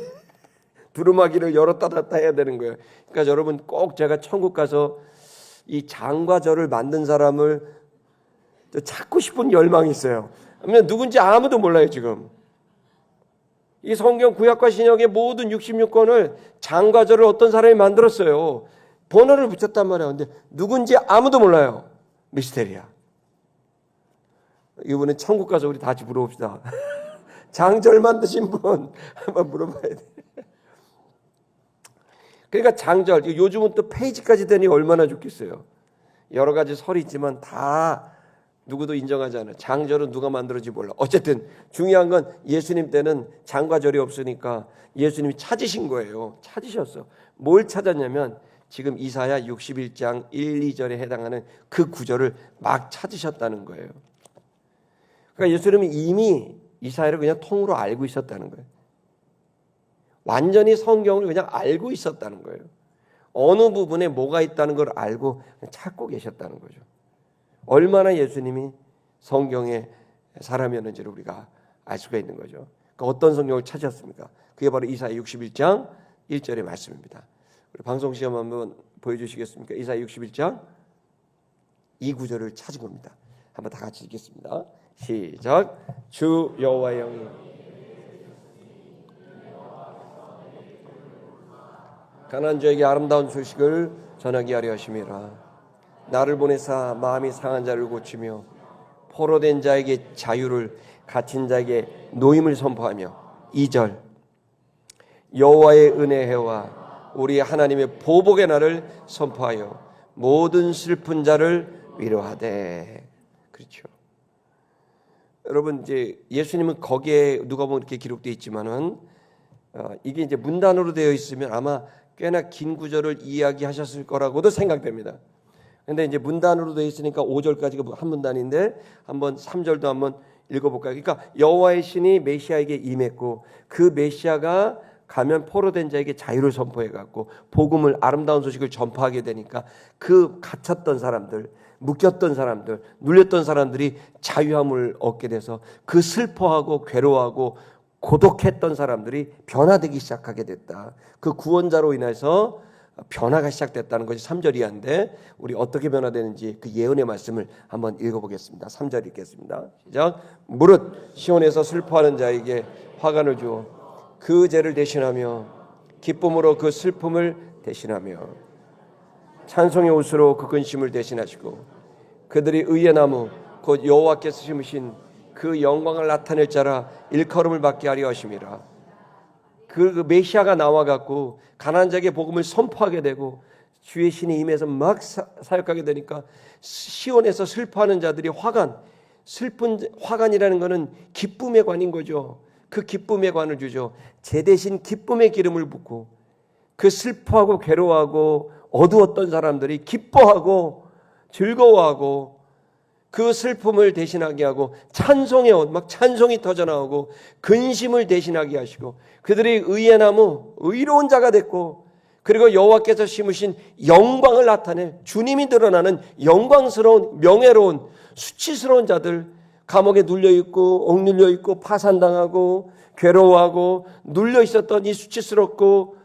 두루마기를 열었다 닫았다 해야 되는 거예요. 그러니까 여러분 꼭 제가 천국 가서 이 장과 절을 만든 사람을 찾고 싶은 열망이 있어요. 왜냐면 누군지 아무도 몰라요 지금. 이 성경 구약과 신약의 모든 66권을 장과 절을 어떤 사람이 만들었어요. 번호를 붙였단 말이에요. 근데 누군지 아무도 몰라요. 미스테리야. 이번에 천국 가서 우리 다시 물어봅시다. 장절 만드신 분 한번 물어봐야 돼. 그러니까 장절, 요즘은 또 페이지까지 되니 얼마나 좋겠어요. 여러 가지 설이 있지만 다 누구도 인정하지 않아요. 장절은 누가 만들었는지 몰라. 어쨌든 중요한 건 예수님 때는 장과 절이 없으니까 예수님이 찾으신 거예요. 찾으셨어. 뭘 찾았냐면 지금 이사야 61장 1, 2절에 해당하는 그 구절을 막 찾으셨다는 거예요. 그러니까 예수님은 이미 이사야를 그냥 통으로 알고 있었다는 거예요. 완전히 성경을 그냥 알고 있었다는 거예요. 어느 부분에 뭐가 있다는 걸 알고 찾고 계셨다는 거죠. 얼마나 예수님이 성경의 사람이었는지를 우리가 알 수가 있는 거죠. 그러니까 어떤 성경을 찾았습니까? 그게 바로 이사야 61장 1절의 말씀입니다. 우리 방송 시험 한번 보여주시겠습니까? 이사야 61장 이 구절을 찾은 겁니다. 한번 다 같이 읽겠습니다. 시작. 주 여호와의 영이 가난한 자에게 아름다운 소식을 전하게 하려 하심이라. 나를 보내사 마음이 상한 자를 고치며 포로된 자에게 자유를, 갇힌 자에게 노임을 선포하며 2절 여호와의 은혜와 우리 하나님의 보복의 날을 선포하여 모든 슬픈 자를 위로하되. 그렇죠. 여러분 이제 예수님은 거기에 누가 보면 이렇게 기록되어 있지만은 이게 이제 문단으로 되어 있으면 아마 꽤나 긴 구절을 이야기하셨을 거라고도 생각됩니다. 근데 이제 문단으로 되어 있으니까 5절까지가 한 문단인데 한번 3절도 한번 읽어볼까요? 그러니까 여호와의 신이 메시아에게 임했고 그 메시아가 가면 포로된 자에게 자유를 선포해갖고 복음을, 아름다운 소식을 전파하게 되니까 그 갇혔던 사람들, 묶였던 사람들, 눌렸던 사람들이 자유함을 얻게 돼서 그 슬퍼하고 괴로워하고 고독했던 사람들이 변화되기 시작하게 됐다. 그 구원자로 인해서 변화가 시작됐다는 것이 3절 이하인데 우리 어떻게 변화되는지 그 예언의 말씀을 한번 읽어보겠습니다. 3절 읽겠습니다. 시작. 무릇 시온에서 슬퍼하는 자에게 화관을 주어 그 죄를 대신하며 기쁨으로 그 슬픔을 대신하며 찬송의 옷으로 그 근심을 대신하시고 그들이 의의 나무 곧 여호와께서 심으신 그 영광을 나타낼 자라 일컬음을 받게 하려 하심이라. 그 메시아가 나와갖고 가난한 자에게 복음을 선포하게 되고 주의 신이 임해서 막 사역하게 되니까 시온에서 슬퍼하는 자들이 슬픈 화관이라는 것은 기쁨의 관인 거죠. 그 기쁨의 관을 주죠. 제 대신 기쁨의 기름을 붓고 그 슬퍼하고 괴로워하고 어두웠던 사람들이 기뻐하고 즐거워하고 그 슬픔을 대신하게 하고 찬송의 옷, 막 찬송이 터져나오고 근심을 대신하게 하시고 그들이 의의 나무, 의로운 자가 됐고 그리고 여호와께서 심으신 영광을 나타내 주님이 드러나는 영광스러운 명예로운 수치스러운 자들, 감옥에 눌려 있고 억눌려 있고 파산당하고 괴로워하고 눌려 있었던 이 수치스럽고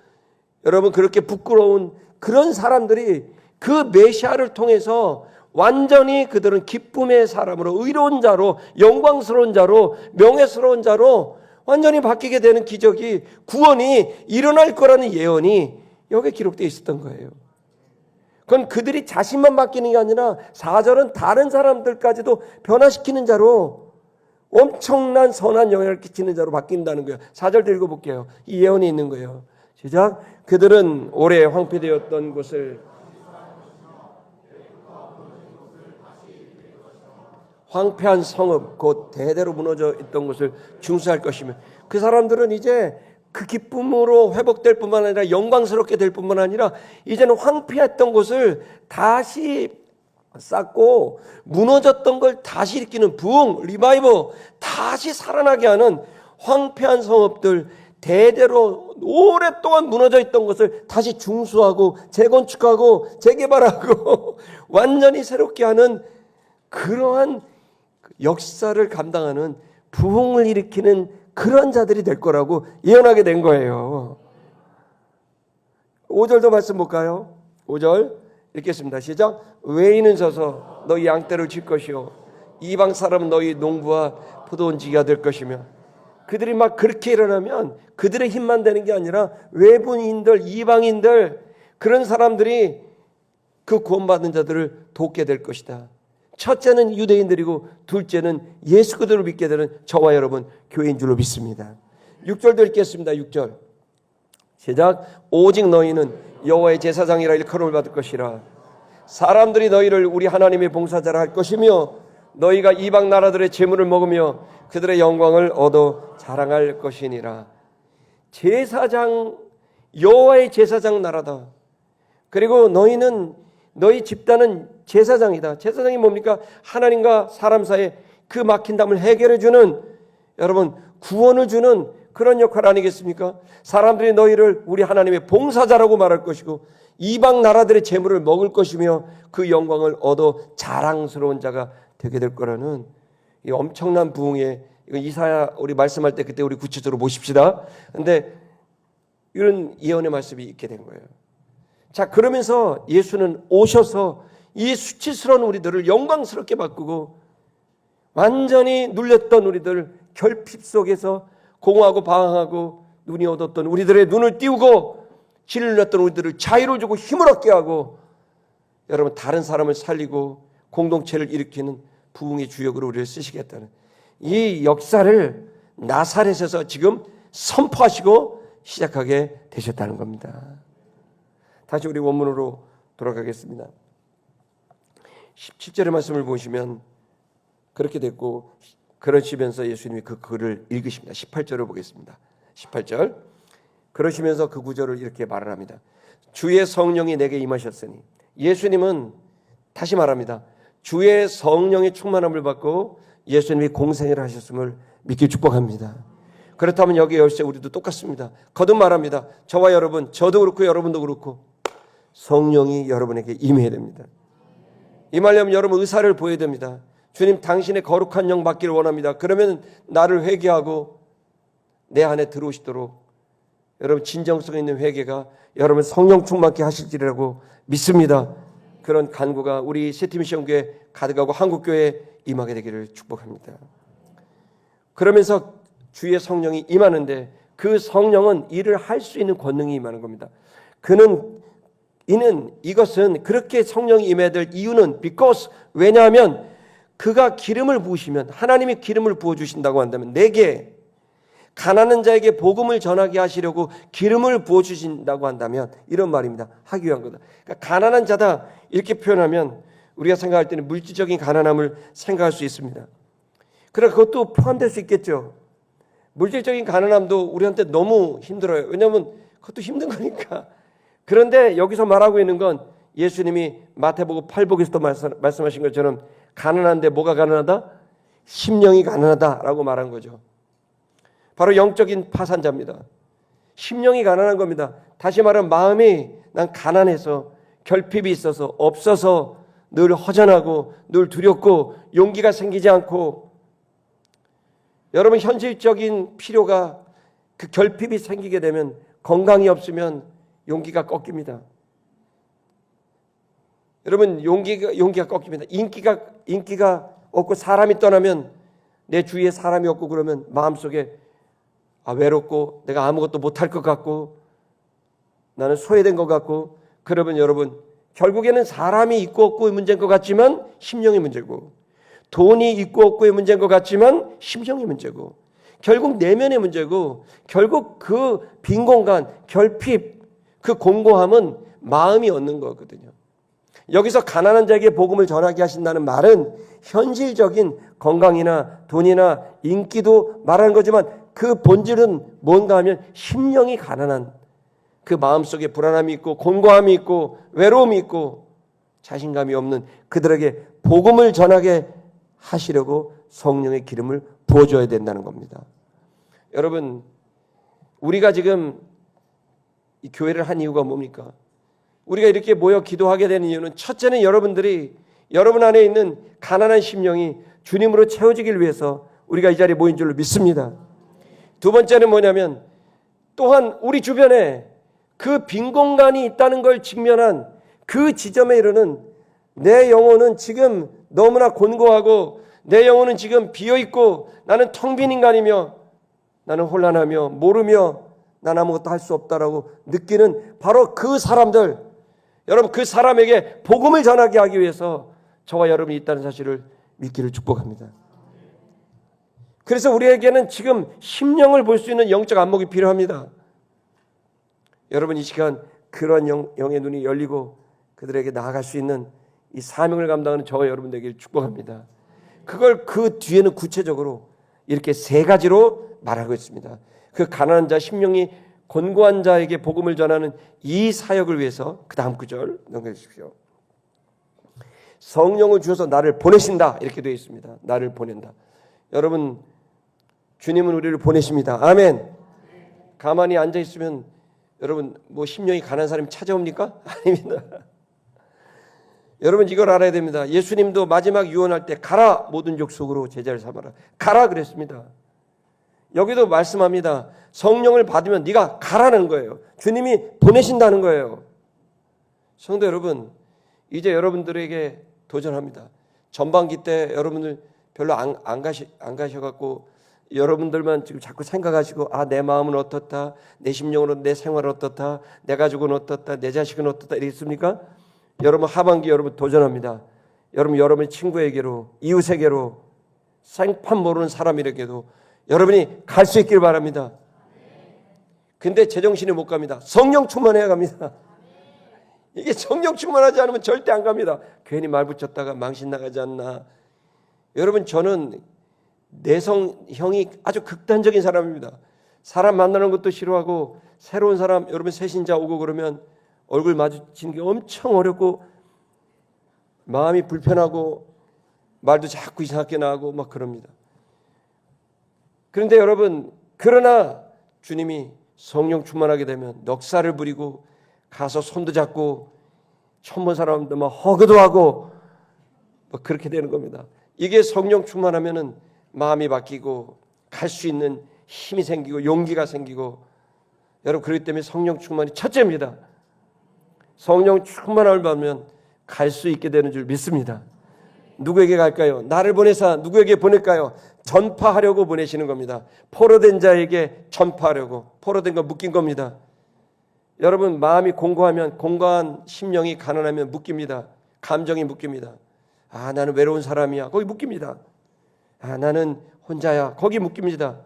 여러분 그렇게 부끄러운 그런 사람들이 그 메시아를 통해서 완전히 그들은 기쁨의 사람으로, 의로운 자로, 영광스러운 자로, 명예스러운 자로 완전히 바뀌게 되는 기적이, 구원이 일어날 거라는 예언이 여기에 기록되어 있었던 거예요. 그건 그들이 자신만 바뀌는 게 아니라 4절은 다른 사람들까지도 변화시키는 자로, 엄청난 선한 영향을 끼치는 자로 바뀐다는 거예요. 4절도 읽어볼게요. 이 예언이 있는 거예요. 시작. 그들은 오래 황폐되었던 곳을, 황폐한 성읍, 곧 대대로 무너져 있던 곳을 중수할 것이며, 그 사람들은 이제 그 기쁨으로 회복될 뿐만 아니라 영광스럽게 될 뿐만 아니라 이제는 황폐했던 곳을 다시 쌓고 무너졌던 걸 다시 일으키는 부흥, 리바이버, 다시 살아나게 하는 황폐한 성읍들, 대대로 오랫동안 무너져 있던 것을 다시 중수하고 재건축하고 재개발하고 완전히 새롭게 하는 그러한 역사를 감당하는, 부흥을 일으키는 그런 자들이 될 거라고 예언하게 된 거예요. 5절도 말씀 볼까요? 5절 읽겠습니다. 시작. 외인은 서서 너희 양떼를 칠 것이요 이방 사람은 너희 농부와 포도원지기가 될 것이며. 그들이 막 그렇게 일어나면 그들의 힘만 되는 게 아니라 외부인들, 이방인들, 그런 사람들이 그 구원받은 자들을 돕게 될 것이다. 첫째는 유대인들이고 둘째는 예수 그리스도를 믿게 되는 저와 여러분 교회인 줄로 믿습니다. 6절도 읽겠습니다. 6절 시작. 오직 너희는 여호와의 제사장이라 일컬음을 받을 것이라. 사람들이 너희를 우리 하나님의 봉사자라 할 것이며 너희가 이방 나라들의 재물을 먹으며 그들의 영광을 얻어 자랑할 것이니라. 제사장, 여호와의 제사장 나라다. 그리고 너희 집단은 제사장이다. 제사장이 뭡니까? 하나님과 사람 사이에 그 막힌 담을 해결해 주는, 여러분 구원을 주는 그런 역할 아니겠습니까? 사람들이 너희를 우리 하나님의 봉사자라고 말할 것이고 이방 나라들의 재물을 먹을 것이며 그 영광을 얻어 자랑스러운 자가 되게 될 거라는 이 엄청난 부흥에, 이거 이사야 우리 말씀할 때 그때 우리 구체적으로 보십시다. 근데 이런 예언의 말씀이 있게 된 거예요. 자, 그러면서 예수는 오셔서 이 수치스러운 우리들을 영광스럽게 바꾸고 완전히 눌렸던 우리들, 결핍 속에서 공허하고 방황하고 눈이 어뒀던 우리들의 눈을 띄우고 질렸던 우리들을 자유를 주고 힘을 얻게 하고, 여러분 다른 사람을 살리고 공동체를 일으키는 부흥의 주역으로 우리를 쓰시겠다는 이 역사를 나사렛에서 지금 선포하시고 시작하게 되셨다는 겁니다. 다시 우리 원문으로 돌아가겠습니다. 17절의 말씀을 보시면 그렇게 됐고, 그러시면서 예수님이 그 글을 읽으십니다. 18절을 보겠습니다. 18절. 그러시면서 그 구절을 이렇게 말을 합니다. 주의 성령이 내게 임하셨으니. 예수님은 다시 말합니다. 주의 성령의 충만함을 받고 예수님이 공생애를 하셨음을 믿기 축복합니다. 그렇다면 여기 열쇠 우리도 똑같습니다. 거듭 말합니다. 저와 여러분, 저도 그렇고 여러분도 그렇고 성령이 여러분에게 임해야 됩니다. 임하려면 여러분 의사를 보여야 됩니다. 주님, 당신의 거룩한 영 받기를 원합니다. 그러면 나를 회개하고 내 안에 들어오시도록 여러분 진정성 있는 회개가 여러분 성령 충만케 하실지라고 믿습니다. 그런 간구가 우리 세티미션교회 가득하고 한국교회에 임하게 되기를 축복합니다. 그러면서 주의 성령이 임하는데 그 성령은 일을 할 수 있는 권능이 임하는 겁니다. 이것은 그렇게 성령이 임해야 될 이유는 because, 왜냐하면 그가 기름을 부으시면, 하나님이 기름을 부어주신다고 한다면, 내게 가난한 자에게 복음을 전하게 하시려고 기름을 부어주신다고 한다면 이런 말입니다. 하기 위한 거다. 그러니까 가난한 자다 이렇게 표현하면 우리가 생각할 때는 물질적인 가난함을 생각할 수 있습니다. 그러나 그것도 포함될 수 있겠죠. 물질적인 가난함도 우리한테 너무 힘들어요. 왜냐하면 그것도 힘든 거니까. 그런데 여기서 말하고 있는 건 예수님이 마태복음 8복에서도 말씀하신 것처럼 가난한데 뭐가 가난하다? 심령이 가난하다라고 말한 거죠. 바로 영적인 파산자입니다. 심령이 가난한 겁니다. 다시 말하면 마음이 난 가난해서, 결핍이 있어서, 없어서 늘 허전하고 늘 두렵고 용기가 생기지 않고 여러분 현실적인 필요가 그 결핍이 생기게 되면 건강이 없으면 용기가 꺾입니다. 여러분 용기가 꺾입니다. 인기가 없고 사람이 떠나면 내 주위에 사람이 없고 그러면 마음속에 외롭고 내가 아무것도 못할 것 같고 나는 소외된 것 같고 그러면 여러분 결국에는 사람이 있고 없고의 문제인 것 같지만 심령의 문제고 돈이 있고 없고의 문제인 것 같지만 심령의 문제고 결국 내면의 문제고 결국 그 빈 공간, 결핍, 그 공고함은 마음이 얻는 거거든요. 여기서 가난한 자에게 복음을 전하게 하신다는 말은 현실적인 건강이나 돈이나 인기도 말하는 거지만 그 본질은 뭔가 하면 심령이 가난한 그 마음속에 불안함이 있고 공고함이 있고 외로움이 있고 자신감이 없는 그들에게 복음을 전하게 하시려고 성령의 기름을 부어줘야 된다는 겁니다. 여러분 우리가 지금 이 교회를 한 이유가 뭡니까? 우리가 이렇게 모여 기도하게 되는 이유는 첫째는 여러분들이 여러분 안에 있는 가난한 심령이 주님으로 채워지길 위해서 우리가 이 자리에 모인 줄로 믿습니다. 두 번째는 뭐냐면 또한 우리 주변에 그 빈 공간이 있다는 걸 직면한 그 지점에 이르는 내 영혼은 지금 너무나 곤고하고 내 영혼은 지금 비어있고 나는 텅 빈 인간이며 나는 혼란하며 모르며 난 아무것도 할 수 없다라고 느끼는 바로 그 사람들, 여러분 그 사람에게 복음을 전하게 하기 위해서 저와 여러분이 있다는 사실을 믿기를 축복합니다. 그래서 우리에게는 지금 심령을 볼 수 있는 영적 안목이 필요합니다. 여러분 이 시간 그런 영의 눈이 열리고 그들에게 나아갈 수 있는 이 사명을 감당하는 저와 여러분 되기를 축복합니다. 그걸 그 뒤에는 구체적으로 이렇게 세 가지로 말하고 있습니다. 그 가난한 자, 심령이 곤고한 자에게 복음을 전하는 이 사역을 위해서 그 다음 구절 넘겨주십시오. 성령을 주셔서 나를 보내신다 이렇게 되어 있습니다. 나를 보낸다. 여러분 주님은 우리를 보내십니다. 아멘. 가만히 앉아있으면 여러분 뭐 심령이 가난한 사람이 찾아옵니까? 아닙니다. 여러분 이걸 알아야 됩니다. 예수님도 마지막 유언할 때 가라 모든 족속으로 제자를 삼아라. 가라 그랬습니다. 여기도 말씀합니다. 성령을 받으면 네가 가라는 거예요. 주님이 보내신다는 거예요. 성도 여러분 이제 여러분들에게 도전합니다. 전반기 때 여러분들 별로 안 가셔갖고 여러분들만 지금 자꾸 생각하시고 내 마음은 어떻다, 내 심령으로 내 생활은 어떻다, 내 가족은 어떻다, 내 자식은 어떻다 이랬습니까? 여러분 하반기 여러분 도전합니다. 여러분의 친구에게로 이웃에게로 생판 모르는 사람에게도 여러분이 갈 수 있길 바랍니다. 근데 제정신이 못 갑니다. 성령 충만해야 갑니다. 이게 성령 충만하지 않으면 절대 안 갑니다. 괜히 말 붙였다가 망신 나가지 않나. 여러분 저는 내성형이 아주 극단적인 사람입니다. 사람 만나는 것도 싫어하고 새로운 사람 여러분 새신자 오고 그러면 얼굴 마주치는 게 엄청 어렵고 마음이 불편하고 말도 자꾸 이상하게 나오고 막 그럽니다. 그런데 여러분 그러나 주님이 성령 충만하게 되면 넉살을 부리고 가서 손도 잡고 처음 본 사람도 막 허그도 하고 뭐 그렇게 되는 겁니다. 이게 성령 충만하면은 마음이 바뀌고 갈 수 있는 힘이 생기고 용기가 생기고 여러분 그렇기 때문에 성령 충만이 첫째입니다. 성령 충만함을 받으면 갈 수 있게 되는 줄 믿습니다. 누구에게 갈까요? 나를 보내사 누구에게 보낼까요? 전파하려고 보내시는 겁니다. 포로된 자에게 전파하려고. 포로된 건 묶인 겁니다. 여러분 마음이 공고하면 공고한 심령이 가난하면 묶입니다. 감정이 묶입니다. 나는 외로운 사람이야. 거기 묶입니다. 나는 혼자야. 거기 묶입니다.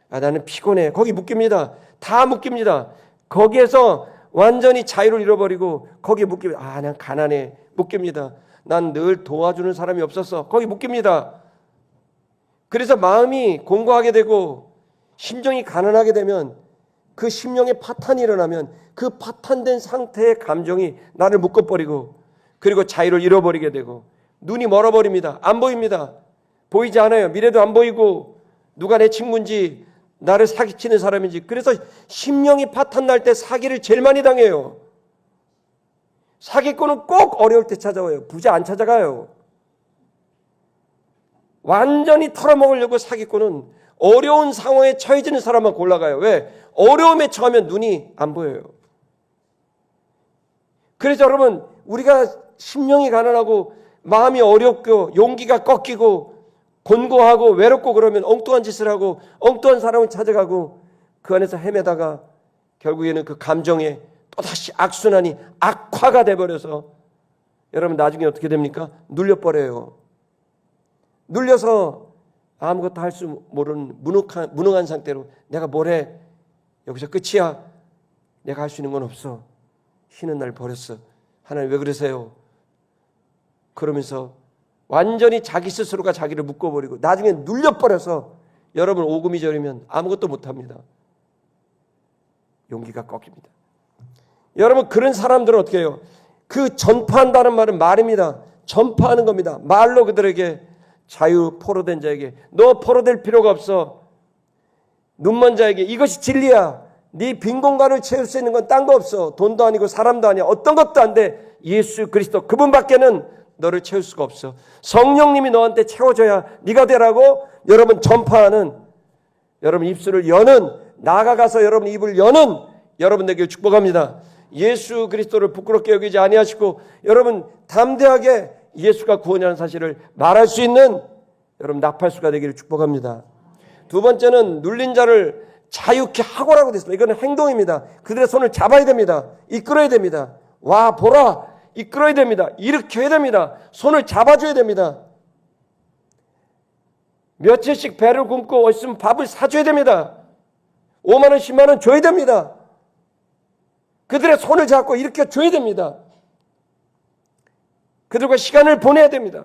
나는 피곤해. 거기 묶입니다. 다 묶입니다. 거기에서 완전히 자유를 잃어버리고 거기에 묶입니다. 난 가난해. 묶입니다. 난 늘 도와주는 사람이 없었어. 거기 묶입니다. 그래서 마음이 공고하게 되고 심정이 가난하게 되면 그 심령의 파탄이 일어나면 그 파탄된 상태의 감정이 나를 묶어버리고 그리고 자유를 잃어버리게 되고 눈이 멀어버립니다. 안 보입니다. 보이지 않아요. 미래도 안 보이고 누가 내 친구인지 나를 사기치는 사람인지. 그래서 심령이 파탄 날 때 사기를 제일 많이 당해요. 사기꾼은 꼭 어려울 때 찾아와요. 부자 안 찾아가요. 완전히 털어먹으려고 사기꾼은 어려운 상황에 처해지는 사람만 골라가요. 왜? 어려움에 처하면 눈이 안 보여요. 그래서 여러분, 우리가 심령이 가난하고 마음이 어렵고 용기가 꺾이고 곤고하고 외롭고 그러면 엉뚱한 짓을 하고 엉뚱한 사람을 찾아가고 그 안에서 헤매다가 결국에는 그 감정에 또다시 악순환이 악화가 돼버려서 여러분 나중에 어떻게 됩니까? 눌려버려요. 눌려서 아무것도 할 수 모르는 무능한 상태로 내가 뭘 해? 여기서 끝이야. 내가 할 수 있는 건 없어. 쉬는 날 버렸어. 하나님 왜 그러세요? 그러면서 완전히 자기 스스로가 자기를 묶어버리고 나중에 눌려버려서 여러분 오금이 저리면 아무것도 못합니다. 용기가 꺾입니다. 여러분 그런 사람들은 어떻게 해요? 그 전파한다는 말은 말입니다. 전파하는 겁니다. 말로 그들에게 자유 포로된 자에게 너 포로될 필요가 없어. 눈먼 자에게 이것이 진리야. 네 빈 공간을 채울 수 있는 건 딴 거 없어. 돈도 아니고 사람도 아니야. 어떤 것도 안 돼. 예수 그리스도 그분밖에는 너를 채울 수가 없어. 성령님이 너한테 채워줘야 네가 되라고 여러분 전파하는, 여러분 입술을 여는, 나아가서 여러분 입을 여는 여러분 되길 축복합니다. 예수 그리스도를 부끄럽게 여기지 아니하시고 여러분 담대하게 예수가 구원이라는 사실을 말할 수 있는 여러분 나팔수가 되기를 축복합니다. 두 번째는 눌린 자를 자유케 하고라고 됐습니다. 이거는 행동입니다. 그들의 손을 잡아야 됩니다. 이끌어야 됩니다. 와 보라, 이끌어야 됩니다. 일으켜야 됩니다. 손을 잡아줘야 됩니다. 며칠씩 배를 굶고 있으면 밥을 사줘야 됩니다. 5만 원 10만 원 줘야 됩니다. 그들의 손을 잡고 일으켜줘야 됩니다. 그들과 시간을 보내야 됩니다.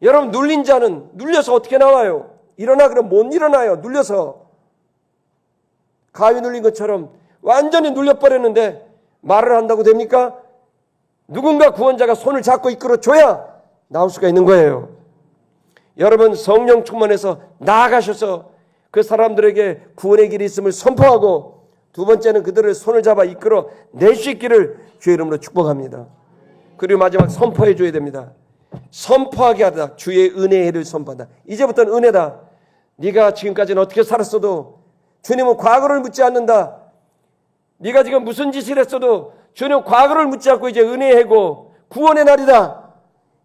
여러분 눌린 자는 눌려서 어떻게 나와요? 일어나 그러면 못 일어나요. 눌려서 가위 눌린 것처럼 완전히 눌려버렸는데 말을 한다고 됩니까? 누군가 구원자가 손을 잡고 이끌어줘야 나올 수가 있는 거예요. 여러분 성령 충만해서 나아가셔서 그 사람들에게 구원의 길이 있음을 선포하고 두 번째는 그들을 손을 잡아 이끌어 낼 수 있기를 주의 이름으로 축복합니다. 그리고 마지막 선포해 줘야 됩니다. 선포하게 하다. 주의 은혜의 해를 선포한다. 이제부터는 은혜다. 네가 지금까지는 어떻게 살았어도 주님은 과거를 묻지 않는다. 네가 지금 무슨 짓을 했어도 주님은 과거를 묻지 않고 이제 은혜의 해고 구원의 날이다.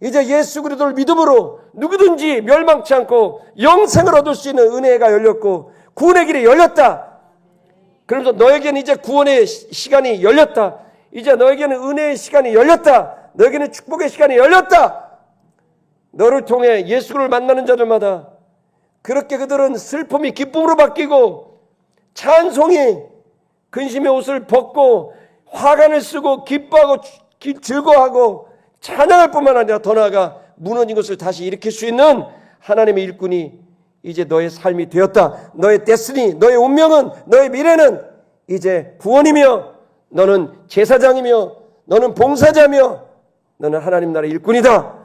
이제 예수 그리스도를 믿음으로 누구든지 멸망치 않고 영생을 얻을 수 있는 은혜가 열렸고 구원의 길이 열렸다. 그러면서 너에게는 이제 구원의 시간이 열렸다. 이제 너에게는 은혜의 시간이 열렸다. 너에게는 축복의 시간이 열렸다. 너를 통해 예수를 만나는 자들마다 그렇게 그들은 슬픔이 기쁨으로 바뀌고 찬송이 근심의 옷을 벗고 화관을 쓰고 기뻐하고 즐거워하고 찬양할 뿐만 아니라 더 나아가 무너진 것을 다시 일으킬 수 있는 하나님의 일꾼이 이제 너의 삶이 되었다. 너의 데스니, 너의 운명은, 너의 미래는 이제 구원이며 너는 제사장이며 너는 봉사자며 너는 하나님 나라의 일꾼이다.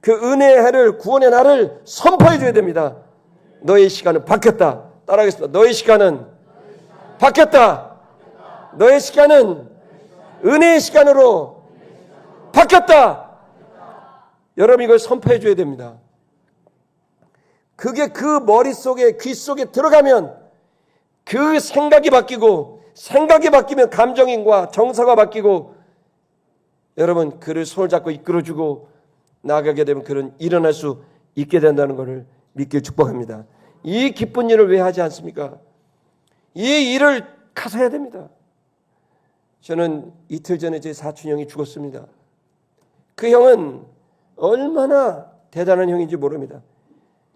그 은혜의 해를, 구원의 날을 선포해 줘야 됩니다. 너의 시간은 바뀌었다. 따라하겠습니다. 너의 시간은 바뀌었다. 너의 시간은 은혜의 시간으로 바뀌었다. 여러분 이걸 선포해 줘야 됩니다. 그게 그 머릿속에 귀 속에 들어가면 그 생각이 바뀌고 생각이 바뀌면 감정인과 정서가 바뀌고 여러분 그를 손을 잡고 이끌어주고 나아가게 되면 그는 일어날 수 있게 된다는 것을 믿길 축복합니다. 이 기쁜 일을 왜 하지 않습니까? 이 일을 가서 해야 됩니다. 저는 이틀 전에 제 사촌 형이 죽었습니다. 그 형은 얼마나 대단한 형인지 모릅니다.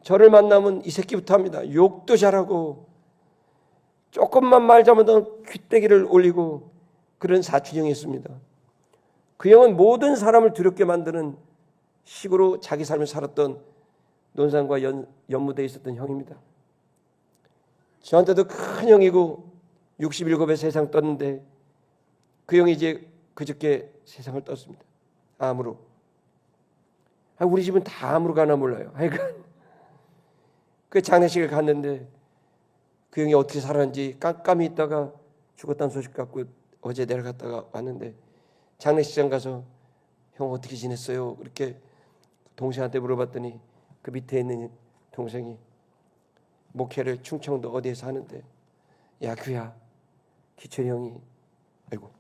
저를 만나면 이 새끼부터 합니다. 욕도 잘하고 조금만 말 잘못하면 귓대기를 올리고 그런 사촌 형이었습니다. 그 형은 모든 사람을 두렵게 만드는 식으로 자기 삶을 살았던 논산과 연무대에 있었던 형입니다. 저한테도 큰 형이고 67에 세상 떴는데 그 형이 이제 그저께 세상을 떴습니다. 암으로. 우리 집은 다 암으로 가나 몰라요. 하여간 그 장례식을 갔는데 그 형이 어떻게 살았는지 깜깜이 있다가 죽었다는 소식 갖고 어제 내려갔다가 왔는데 장례식장 가서 형 어떻게 지냈어요? 그렇게 동생한테 물어봤더니 그 밑에 있는 동생이 목회를 충청도 어디에서 하는데, 야 규야, 기철이 형이 아이고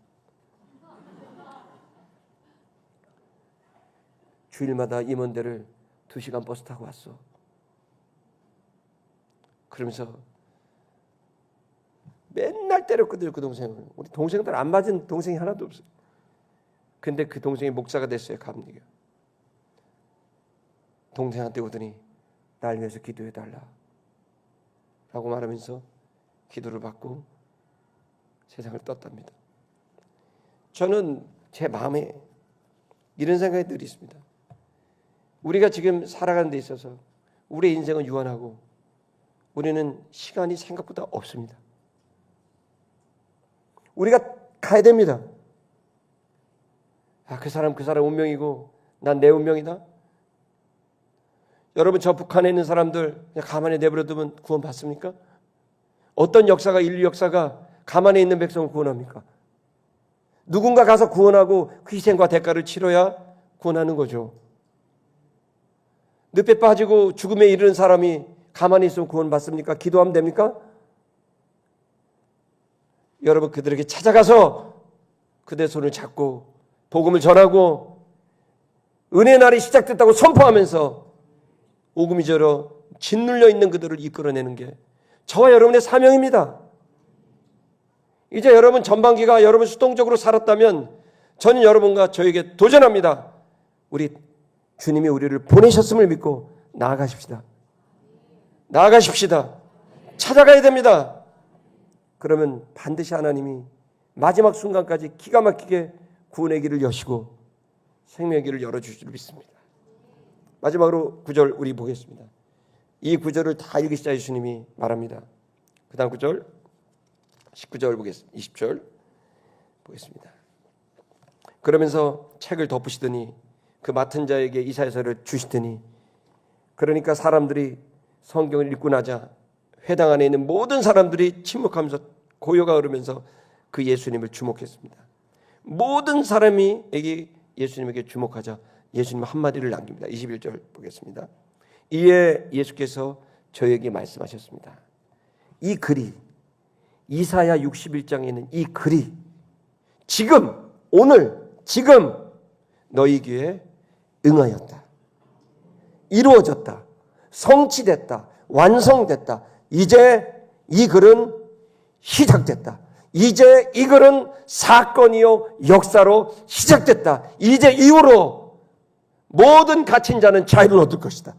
주일마다 임원대를 2시간 버스 타고 왔어. 그러면서 맨날 때렸거든요, 그 동생을. 우리 동생들 안 맞은 동생이 하나도 없어요. 근데 그 동생이 목사가 됐어요, 감리교. 동생한테 오더니 날 위해서 기도해달라 라고 말하면서 기도를 받고 세상을 떴답니다. 저는 제 마음에 이런 생각이 늘 있습니다. 우리가 지금 살아가는 데 있어서 우리의 인생은 유한하고 우리는 시간이 생각보다 없습니다. 우리가 가야 됩니다. 그 사람 운명이고 난 내 운명이다. 여러분, 저 북한에 있는 사람들 그냥 가만히 내버려두면 구원 받습니까? 어떤 역사가, 인류 역사가 가만히 있는 백성을 구원합니까? 누군가 가서 구원하고 그 희생과 대가를 치러야 구원하는 거죠. 늪에 빠지고 죽음에 이르는 사람이 가만히 있으면 구원 받습니까? 기도하면 됩니까? 여러분, 그들에게 찾아가서 그들의 손을 잡고 복음을 전하고 은혜의 날이 시작됐다고 선포하면서 오금이 저러 짓눌려 있는 그들을 이끌어내는 게 저와 여러분의 사명입니다. 이제 여러분 전반기가 여러분 수동적으로 살았다면 저는 여러분과 저에게 도전합니다. 우리 주님이 우리를 보내셨음을 믿고 나아가십시다. 나아가십시다. 찾아가야 됩니다. 그러면 반드시 하나님이 마지막 순간까지 기가 막히게 구원의 길을 여시고 생명의 길을 열어주실 줄 믿습니다. 마지막으로 9절 우리 보겠습니다. 이 9절을 다 읽으시자 예수님이 말합니다. 그 다음 9절 19절 보겠습니다. 20절 보겠습니다. 그러면서 책을 덮으시더니 그 맡은 자에게 이사야서를 주시더니, 그러니까 사람들이 성경을 읽고 나자 회당 안에 있는 모든 사람들이 침묵하면서 고요가 흐르면서 그 예수님을 주목했습니다. 모든 사람이 예수님에게 주목하자 예수님 한마디를 남깁니다. 21절 보겠습니다. 이에 예수께서 저에게 말씀하셨습니다. 이 글이, 이사야 61장에 있는 이 글이 지금, 오늘, 지금 너희 귀에 응하였다. 이루어졌다. 성취됐다. 완성됐다. 이제 이 글은 시작됐다. 이제 이 글은 사건이요 역사로 시작됐다. 이제 이후로 모든 갇힌 자는 자유를 얻을 것이다.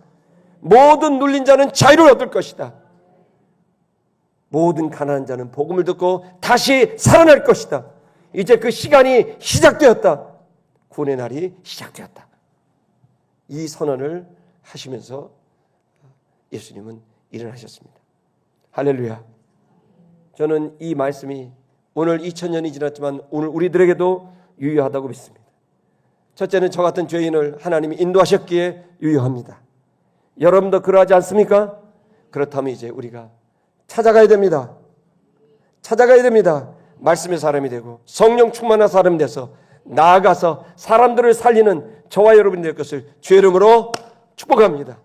모든 눌린 자는 자유를 얻을 것이다. 모든 가난한 자는 복음을 듣고 다시 살아날 것이다. 이제 그 시간이 시작되었다. 구원의 날이 시작되었다. 이 선언을 하시면서 예수님은 일어나셨습니다. 할렐루야. 저는 이 말씀이 오늘 2000년이 지났지만 오늘 우리들에게도 유효하다고 믿습니다. 첫째는 저 같은 죄인을 하나님이 인도하셨기에 유효합니다. 여러분도 그러하지 않습니까? 그렇다면 이제 우리가 찾아가야 됩니다. 찾아가야 됩니다. 말씀의 사람이 되고 성령 충만한 사람이 돼서 나아가서 사람들을 살리는 저와 여러분이 될 것을 주의 이름으로 축복합니다.